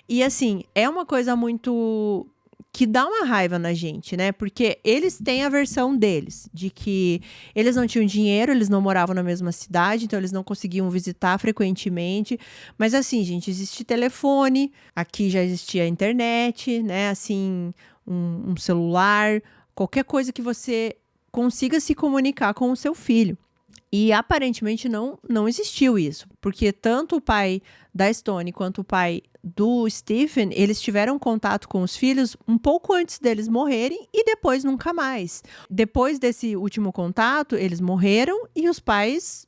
Speaker 1: E assim, é uma coisa muito que dá uma raiva na gente, né? Porque eles têm a versão deles, de que eles não tinham dinheiro, eles não moravam na mesma cidade, então eles não conseguiam visitar frequentemente. Mas assim, gente, existe telefone, aqui já existia internet, né? Assim, um celular, qualquer coisa que você consiga se comunicar com o seu filho. E aparentemente não existiu isso, porque tanto o pai da Stone quanto o pai do Stephen, eles tiveram contato com os filhos um pouco antes deles morrerem e depois nunca mais. Depois desse último contato, eles morreram e os pais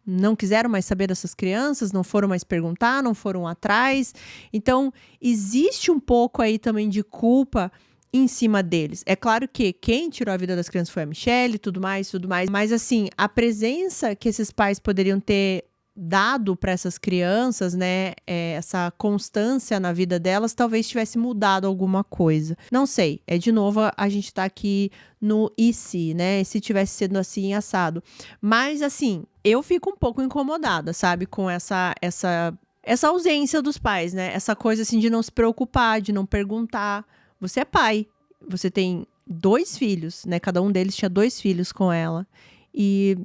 Speaker 1: não quiseram mais saber dessas crianças, não foram mais perguntar, não foram atrás. Então, existe um pouco aí também de culpa em cima deles. É claro que quem tirou a vida das crianças foi a Michelle, tudo mais, mas assim, a presença que esses pais poderiam ter dado para essas crianças, né, essa constância na vida delas, talvez tivesse mudado alguma coisa. Não sei, de novo, a gente tá aqui no e se, né, se tivesse sido assim, assado. Mas assim, eu fico um pouco incomodada, sabe, com essa ausência dos pais, né, essa coisa assim de não se preocupar, de não perguntar. Você é pai, você tem 2 filhos, né, cada um deles tinha 2 filhos com ela, e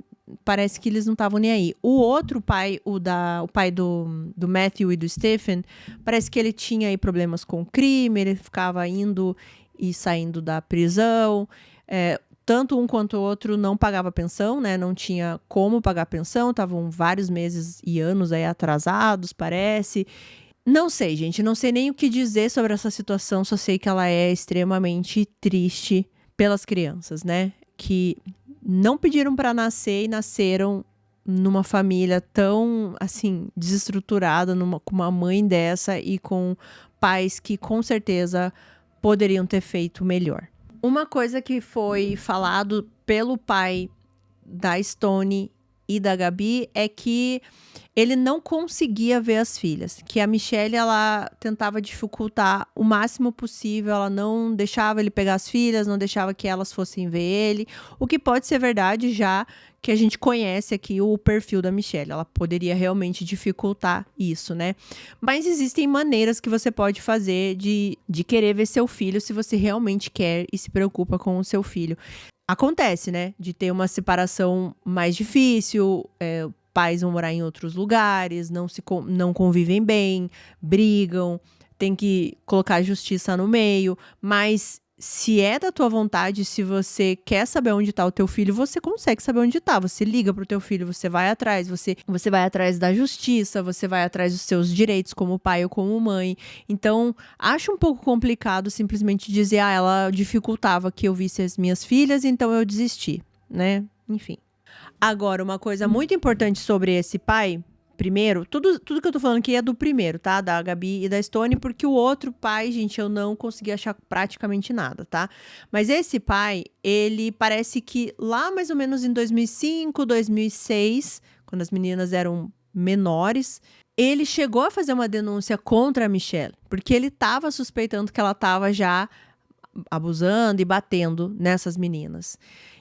Speaker 1: parece que eles não estavam nem aí. O outro pai, o pai do Matthew e do Stephen, parece que ele tinha aí problemas com o crime, ele ficava indo e saindo da prisão. Tanto um quanto o outro não pagava pensão, né? Não tinha como pagar pensão, estavam vários meses e anos aí atrasados, parece. Não sei, gente, não sei nem o que dizer sobre essa situação, só sei que ela é extremamente triste pelas crianças, né? Que não pediram para nascer e nasceram numa família tão, assim, desestruturada, com uma mãe dessa e com pais que com certeza poderiam ter feito melhor. Uma coisa que foi falado pelo pai da Stone e da Gabi é que ele não conseguia ver as filhas, que a Michelle, ela tentava dificultar o máximo possível, ela não deixava ele pegar as filhas, não deixava que elas fossem ver ele, o que pode ser verdade, já que a gente conhece aqui o perfil da Michelle, ela poderia realmente dificultar isso, né? Mas existem maneiras que você pode fazer de querer ver seu filho, se você realmente quer e se preocupa com o seu filho. Acontece, né? De ter uma separação mais difícil, pais vão morar em outros lugares, não convivem bem, brigam, tem que colocar a justiça no meio, mas se é da tua vontade, se você quer saber onde tá o teu filho, você consegue saber onde tá, você liga pro teu filho, você vai atrás, você vai atrás da justiça, você vai atrás dos seus direitos como pai ou como mãe. Então, acho um pouco complicado simplesmente dizer, ela dificultava que eu visse as minhas filhas, então eu desisti, né? Enfim. Agora, uma coisa muito importante sobre esse pai, primeiro, tudo que eu tô falando aqui é do primeiro, tá? Da Gabi e da Stone, porque o outro pai, gente, eu não consegui achar praticamente nada, tá? Mas esse pai, ele parece que lá mais ou menos em 2005, 2006, quando as meninas eram menores, ele chegou a fazer uma denúncia contra a Michelle, porque ele tava suspeitando que ela tava já abusando e batendo nessas meninas.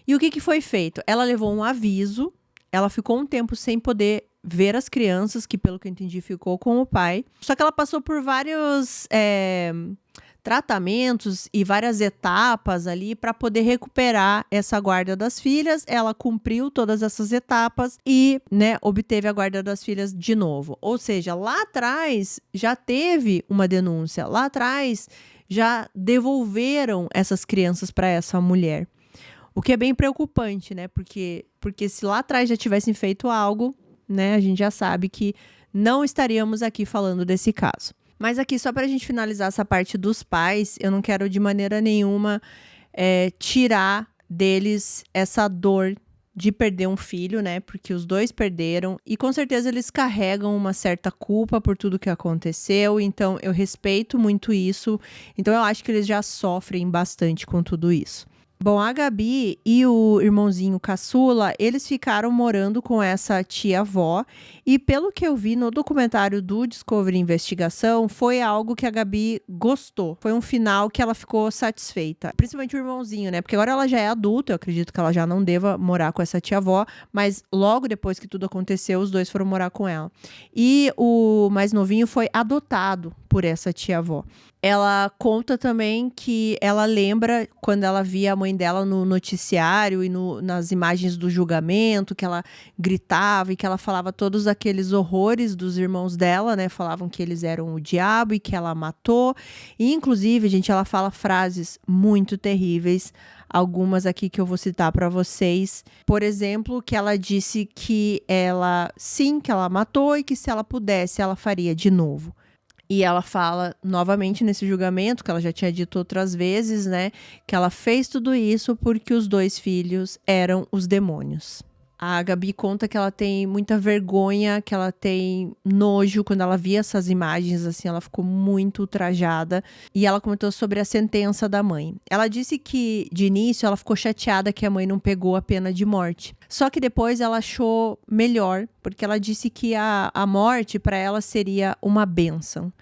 Speaker 1: E o que foi feito? Ela levou um aviso, ela ficou um tempo sem poder ver as crianças, que pelo que eu entendi ficou com o pai. Só que ela passou por vários tratamentos e várias etapas ali para poder recuperar essa guarda das filhas. Ela cumpriu todas essas etapas e, né, obteve a guarda das filhas de novo. Ou seja, lá atrás já teve uma denúncia, lá atrás já devolveram essas crianças para essa mulher. O que é bem preocupante, né? Porque se lá atrás já tivessem feito algo, né, a gente já sabe que não estaríamos aqui falando desse caso. Mas aqui, só para a gente finalizar essa parte dos pais, eu não quero de maneira nenhuma tirar deles essa dor de perder um filho, né? Porque os dois perderam e com certeza eles carregam uma certa culpa por tudo que aconteceu. Então eu respeito muito isso. Então eu acho que eles já sofrem bastante com tudo isso. Bom, a Gabi e o irmãozinho caçula, eles ficaram morando com essa tia-avó e pelo que eu vi no documentário do Discovery Investigação, foi algo que a Gabi gostou. Foi um final que ela ficou satisfeita. Principalmente o irmãozinho, né? Porque agora ela já é adulta, eu acredito que ela já não deva morar com essa tia-avó, mas logo depois que tudo aconteceu, os dois foram morar com ela. E o mais novinho foi adotado por essa tia-avó. Ela conta também que ela lembra quando ela via a mãe dela no noticiário e nas imagens do julgamento, que ela gritava e que ela falava todos aqueles horrores dos irmãos dela, né? Falavam que eles eram o diabo e que ela matou. E, inclusive, gente, ela fala frases muito terríveis. Algumas aqui que eu vou citar para vocês. Por exemplo, que ela disse que que ela matou e que se ela pudesse, ela faria de novo. E ela fala novamente nesse julgamento, que ela já tinha dito outras vezes, né? Que ela fez tudo isso porque os 2 filhos eram os demônios. A Gabi conta que ela tem muita vergonha, que ela tem nojo quando ela via essas imagens, assim, ela ficou muito ultrajada. E ela comentou sobre a sentença da mãe. Ela disse que, de início, ela ficou chateada que a mãe não pegou a pena de morte. Só que depois ela achou melhor, porque ela disse que a morte para ela seria uma bênção.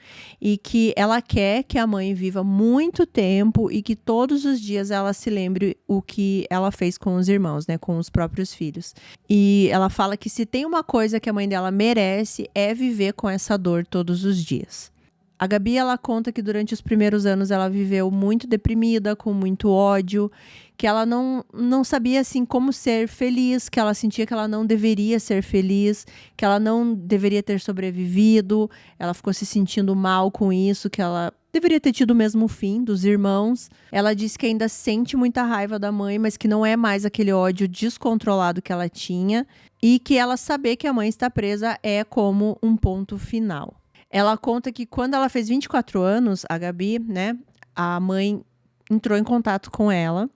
Speaker 1: E que ela quer que a mãe viva muito tempo e que todos os dias ela se lembre o que ela fez com os irmãos, né, com os próprios filhos. E ela fala que se tem uma coisa que a mãe dela merece é viver com essa dor todos os dias. A Gabi, ela conta que durante os primeiros anos ela viveu muito deprimida, com muito ódio, que ela não sabia, assim, como ser feliz, que ela sentia que ela não deveria ser feliz, que ela não deveria ter sobrevivido, ela ficou se sentindo mal com isso, que ela deveria ter tido o mesmo fim dos irmãos. Ela disse que ainda sente muita raiva da mãe, mas que não é mais aquele ódio descontrolado que ela tinha, e que ela saber que a mãe está presa é como um ponto final. Ela conta que quando ela fez 24 anos, a Gabi, né, a mãe entrou em contato com ela,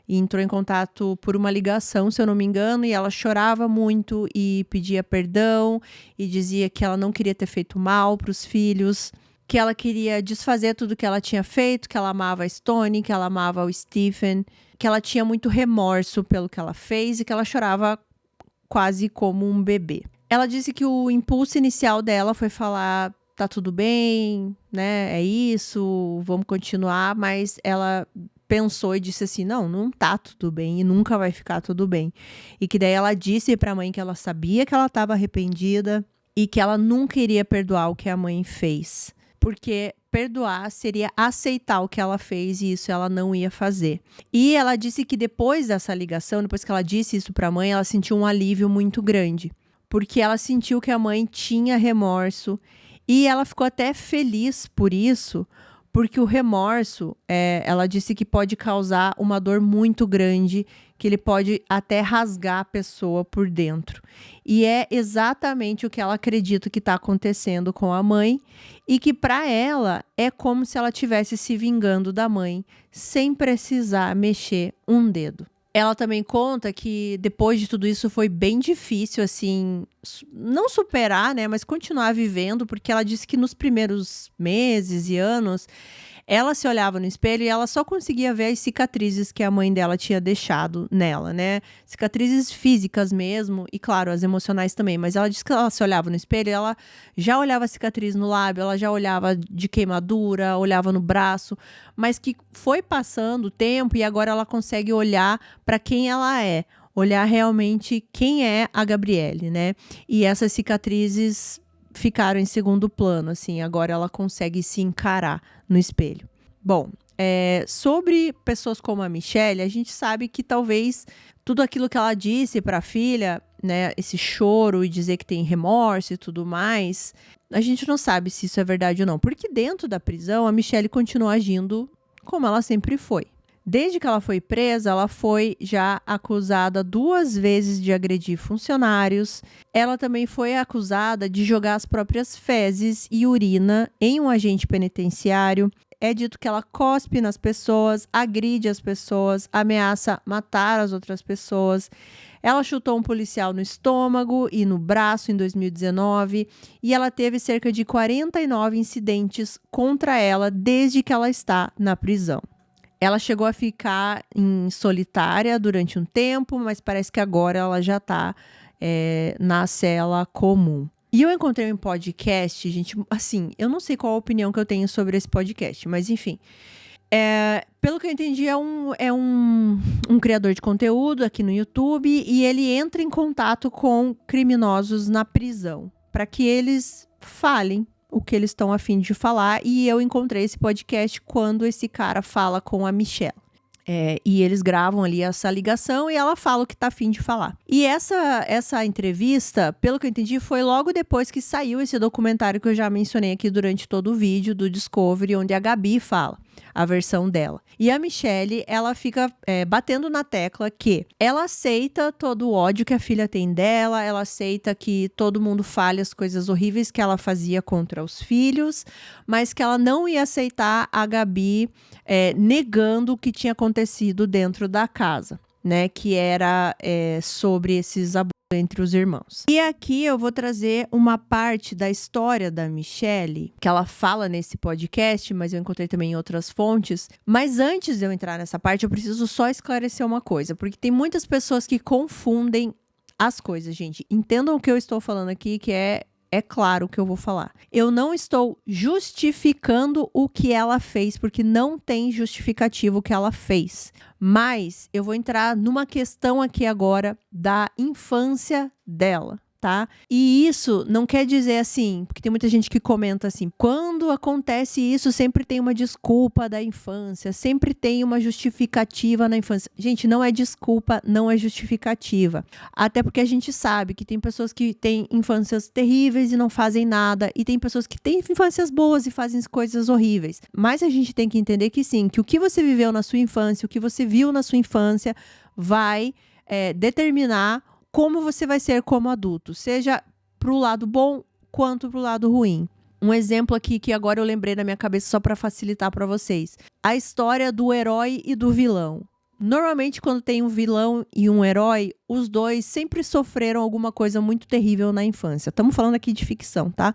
Speaker 1: e entrou em contato por uma ligação, se eu não me engano, e ela chorava muito e pedia perdão, e dizia que ela não queria ter feito mal para os filhos, que ela queria desfazer tudo que ela tinha feito, que ela amava a Stone, que ela amava o Stephen, que ela tinha muito remorso pelo que ela fez e que ela chorava quase como um bebê. Ela disse que o impulso inicial dela foi falar: tá tudo bem, né? É isso, vamos continuar. Mas ela pensou e disse assim: não tá tudo bem e nunca vai ficar tudo bem. E que daí ela disse pra mãe que ela sabia que ela estava arrependida e que ela nunca iria perdoar o que a mãe fez. Porque perdoar seria aceitar o que ela fez e isso ela não ia fazer. E ela disse que depois dessa ligação, depois que ela disse isso pra mãe, ela sentiu um alívio muito grande. Porque ela sentiu que a mãe tinha remorso. E ela ficou até feliz por isso, porque o remorso, ela disse que pode causar uma dor muito grande, que ele pode até rasgar a pessoa por dentro. E é exatamente o que ela acredita que está acontecendo com a mãe, e que para ela é como se ela estivesse se vingando da mãe, sem precisar mexer um dedo. Ela também conta que depois de tudo isso foi bem difícil, assim, não superar, né, mas continuar vivendo, porque ela disse que nos primeiros meses e anos, ela se olhava no espelho e ela só conseguia ver as cicatrizes que a mãe dela tinha deixado nela, né, cicatrizes físicas mesmo, e claro, as emocionais também, mas ela disse que ela se olhava no espelho e ela já olhava a cicatriz no lábio, ela já olhava de queimadura, olhava no braço, mas que foi passando o tempo e agora ela consegue olhar para quem ela é, olhar realmente quem é a Gabrielle, né? E essas cicatrizes ficaram em segundo plano, assim, agora ela consegue se encarar no espelho. Bom, sobre pessoas como a Michelle, a gente sabe que talvez tudo aquilo que ela disse para a filha, né, esse choro e dizer que tem remorso e tudo mais, a gente não sabe se isso é verdade ou não, porque dentro da prisão a Michelle continua agindo como ela sempre foi. Desde que ela foi presa, ela foi já acusada 2 vezes de agredir funcionários. Ela também foi acusada de jogar as próprias fezes e urina em um agente penitenciário. É dito que ela cospe nas pessoas, agride as pessoas, ameaça matar as outras pessoas. Ela chutou um policial no estômago e no braço em 2019 e ela teve cerca de 49 incidentes contra ela desde que ela está na prisão. Ela chegou a ficar em solitária durante um tempo, mas parece que agora ela já está na cela comum. E eu encontrei um podcast, gente, assim, eu não sei qual a opinião que eu tenho sobre esse podcast, mas enfim. Pelo que eu entendi, é um criador de conteúdo aqui no YouTube e ele entra em contato com criminosos na prisão, para que eles falem o que eles estão a fim de falar, e eu encontrei esse podcast quando esse cara fala com a Michelle. E eles gravam ali essa ligação e ela fala o que tá a fim de falar. E essa entrevista, pelo que eu entendi, foi logo depois que saiu esse documentário que eu já mencionei aqui durante todo o vídeo do Discovery, onde a Gabi fala a versão dela. E a Michelle, ela fica batendo na tecla que ela aceita todo o ódio que a filha tem dela, ela aceita que todo mundo fale as coisas horríveis que ela fazia contra os filhos, mas que ela não ia aceitar a Gabi negando o que tinha acontecido dentro da casa. né, que era sobre esses abusos entre os irmãos. E aqui eu vou trazer uma parte da história da Michelle, que ela fala nesse podcast, mas eu encontrei também em outras fontes. Mas antes de eu entrar nessa parte, eu preciso só esclarecer uma coisa, porque tem muitas pessoas que confundem as coisas, gente. Entendam o que eu estou falando aqui, que é claro o que eu vou falar. Eu não estou justificando o que ela fez, porque não tem justificativo o que ela fez. Mas eu vou entrar numa questão aqui agora da infância dela, tá? E isso não quer dizer assim, porque tem muita gente que comenta assim, quando acontece isso, sempre tem uma desculpa da infância, sempre tem uma justificativa na infância. Gente, não é desculpa, não é justificativa. Até porque a gente sabe que tem pessoas que têm infâncias terríveis e não fazem nada, e tem pessoas que têm infâncias boas e fazem coisas horríveis. Mas a gente tem que entender que sim, que o que você viveu na sua infância, o que você viu na sua infância, vai determinar como você vai ser como adulto, seja pro lado bom quanto pro lado ruim. Um exemplo aqui que agora eu lembrei na minha cabeça só para facilitar para vocês. A história do herói e do vilão. Normalmente quando tem um vilão e um herói, os dois sempre sofreram alguma coisa muito terrível na infância. Estamos falando aqui de ficção, tá?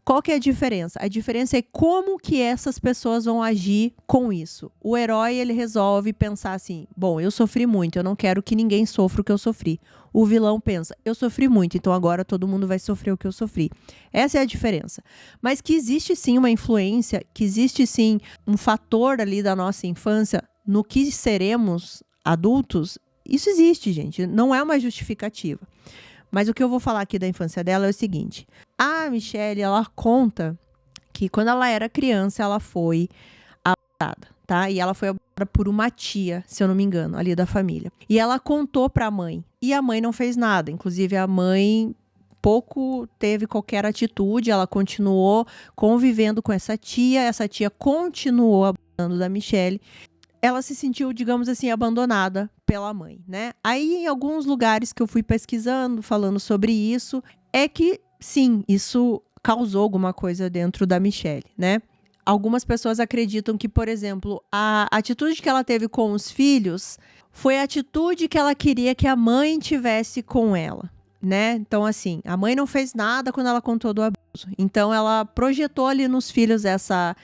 Speaker 1: Qual que é a diferença? A diferença é como que essas pessoas vão agir com isso. O herói, ele resolve pensar assim, bom, eu sofri muito, eu não quero que ninguém sofra o que eu sofri. O vilão pensa, eu sofri muito, então agora todo mundo vai sofrer o que eu sofri. Essa é a diferença. Mas que existe sim uma influência, que existe sim um fator ali da nossa infância no que seremos adultos, isso existe, gente. Não é uma justificativa. Mas o que eu vou falar aqui da infância dela é o seguinte. A Michelle, ela conta que quando ela era criança, ela foi abusada, tá? E ela foi abusada por uma tia, se eu não me engano, ali da família. E ela contou pra mãe. E a mãe não fez nada. Inclusive, a mãe pouco teve qualquer atitude. Ela continuou convivendo com essa tia. Essa tia continuou abusando da Michelle. Ela se sentiu, digamos assim, abandonada pela mãe, né? Aí, em alguns lugares que eu fui pesquisando, falando sobre isso, é que, sim, isso causou alguma coisa dentro da Michelle, né? Algumas pessoas acreditam que, por exemplo, a atitude que ela teve com os filhos foi a atitude que ela queria que a mãe tivesse com ela, né? Então, assim, a mãe não fez nada quando ela contou do abuso. Então, ela projetou ali nos filhos essa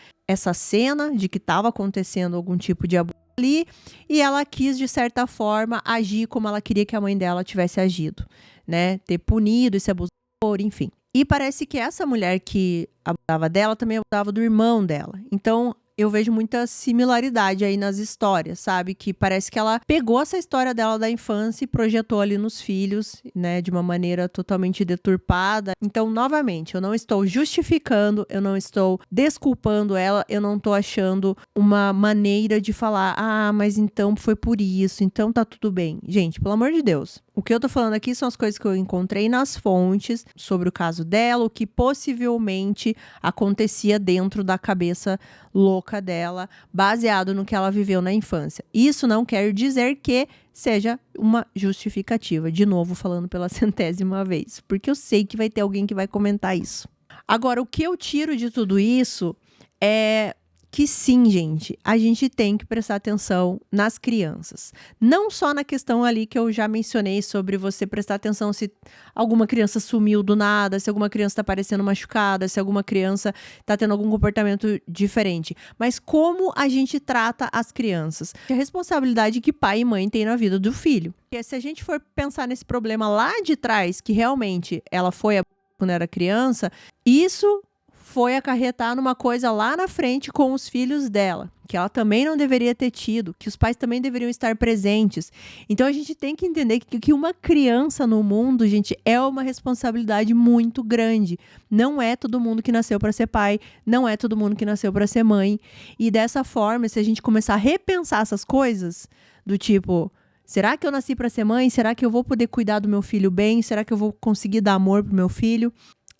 Speaker 1: cena de que estava acontecendo algum tipo de abuso ali, e ela quis, de certa forma, agir como ela queria que a mãe dela tivesse agido, né? Ter punido esse abusador, enfim. E parece que essa mulher que abusava dela também abusava do irmão dela. Então, eu vejo muita similaridade aí nas histórias, sabe? Que parece que ela pegou essa história dela da infância e projetou ali nos filhos, né? De uma maneira totalmente deturpada. Então, novamente, eu não estou justificando, eu não estou desculpando ela, eu não estou achando uma maneira de falar, mas então foi por isso, então tá tudo bem. Gente, pelo amor de Deus. O que eu tô falando aqui são as coisas que eu encontrei nas fontes sobre o caso dela, o que possivelmente acontecia dentro da cabeça louca dela, baseado no que ela viveu na infância. Isso não quer dizer que seja uma justificativa. De novo, falando pela 100ª vez, porque eu sei que vai ter alguém que vai comentar isso. Agora, o que eu tiro de tudo isso é que sim, gente, a gente tem que prestar atenção nas crianças. Não só na questão ali que eu já mencionei sobre você prestar atenção se alguma criança sumiu do nada, se alguma criança está parecendo machucada, se alguma criança está tendo algum comportamento diferente. Mas como a gente trata as crianças? A responsabilidade que pai e mãe têm na vida do filho. Porque se a gente for pensar nesse problema lá de trás, que realmente ela foi quando era criança, isso foi acarretar numa coisa lá na frente com os filhos dela, que ela também não deveria ter tido, que os pais também deveriam estar presentes. Então a gente tem que entender que uma criança no mundo, gente, é uma responsabilidade muito grande. Não é todo mundo que nasceu para ser pai, não é todo mundo que nasceu para ser mãe. E dessa forma, se a gente começar a repensar essas coisas, do tipo, será que eu nasci para ser mãe? Será que eu vou poder cuidar do meu filho bem? Será que eu vou conseguir dar amor pro meu filho?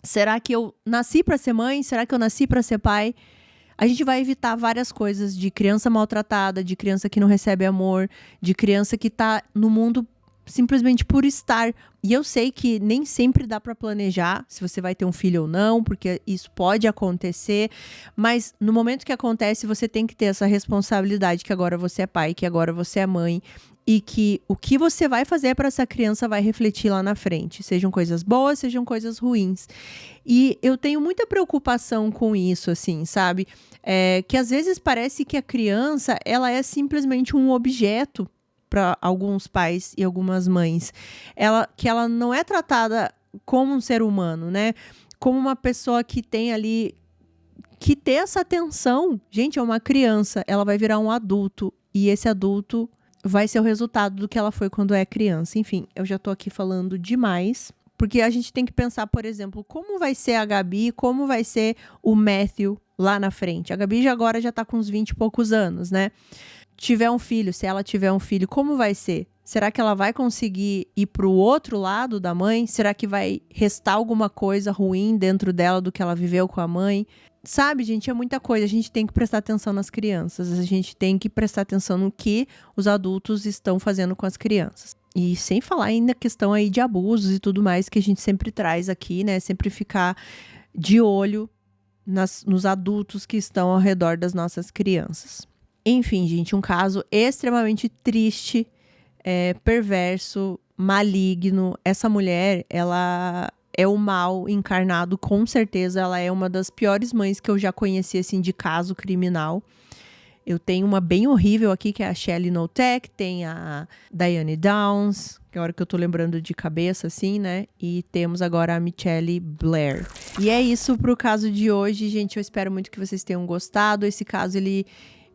Speaker 1: Será que eu nasci para ser mãe? Será que eu nasci para ser pai? A gente vai evitar várias coisas de criança maltratada, de criança que não recebe amor, de criança que tá no mundo simplesmente por estar. E eu sei que nem sempre dá para planejar se você vai ter um filho ou não, porque isso pode acontecer, mas no momento que acontece, você tem que ter essa responsabilidade que agora você é pai, que agora você é mãe, e que o que você vai fazer para essa criança vai refletir lá na frente, sejam coisas boas, sejam coisas ruins. E eu tenho muita preocupação com isso, assim, sabe? Que às vezes parece que a criança, ela é simplesmente um objeto para alguns pais e algumas mães. Que ela não é tratada como um ser humano, né? Como uma pessoa que tem ali, que ter essa atenção. Gente, é uma criança, ela vai virar um adulto, e esse adulto vai ser o resultado do que ela foi quando é criança. Enfim, eu já tô aqui falando demais, porque a gente tem que pensar, por exemplo, como vai ser a Gabi, como vai ser o Matthew lá na frente. A Gabi agora já tá com uns 20 e poucos anos, né? Tiver um filho, se ela tiver um filho, como vai ser? Será que ela vai conseguir ir pro outro lado da mãe? Será que vai restar alguma coisa ruim dentro dela do que ela viveu com a mãe? Sabe, gente, é muita coisa. A gente tem que prestar atenção nas crianças. A gente tem que prestar atenção no que os adultos estão fazendo com as crianças. E sem falar ainda a questão aí de abusos e tudo mais que a gente sempre traz aqui, né? Sempre ficar de olho nos adultos que estão ao redor das nossas crianças. Enfim, gente, um caso extremamente triste, perverso, maligno. Essa mulher, ela é o mal encarnado, com certeza. Ela é uma das piores mães que eu já conheci, assim, de caso criminal. Eu tenho uma bem horrível aqui, que é a Shelley Notek, tem a Diane Downs, que é a hora que eu tô lembrando de cabeça, assim, né? E temos agora a Michelle Blair. E é isso pro caso de hoje, gente. Eu espero muito que vocês tenham gostado. Esse caso, ele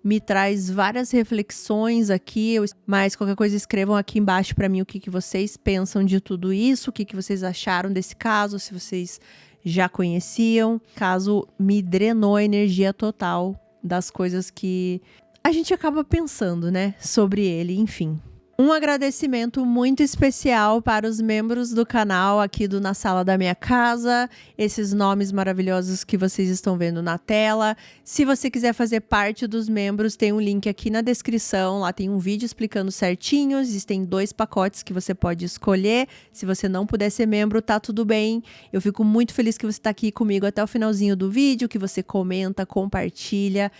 Speaker 1: me traz várias reflexões aqui, mas qualquer coisa escrevam aqui embaixo para mim o que vocês pensam de tudo isso, o que vocês acharam desse caso, se vocês já conheciam. O caso me drenou a energia total das coisas que a gente acaba pensando, né, sobre ele, enfim. Um agradecimento muito especial para os membros do canal aqui do Na Sala da Minha Casa, esses nomes maravilhosos que vocês estão vendo na tela. Se você quiser fazer parte dos membros, tem um link aqui na descrição, lá tem um vídeo explicando certinho, existem 2 pacotes que você pode escolher. Se você não puder ser membro, tá tudo bem. Eu fico muito feliz que você está aqui comigo até o finalzinho do vídeo, que você comenta, compartilha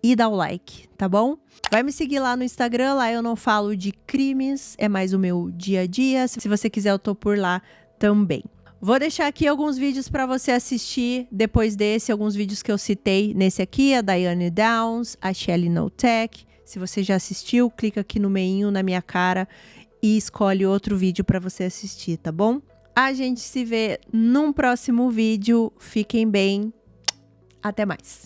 Speaker 1: e dá o like, tá bom? Vai me seguir lá no Instagram, lá eu não falo de crimes, é mais o meu dia a dia. Se você quiser, eu tô por lá também. Vou deixar aqui alguns vídeos para você assistir depois desse, alguns vídeos que eu citei nesse aqui, a Diane Downs, a Shelley Notek. Se você já assistiu, clica aqui no meinho na minha cara e escolhe outro vídeo para você assistir, tá bom? A gente se vê num próximo vídeo. Fiquem bem. Até mais.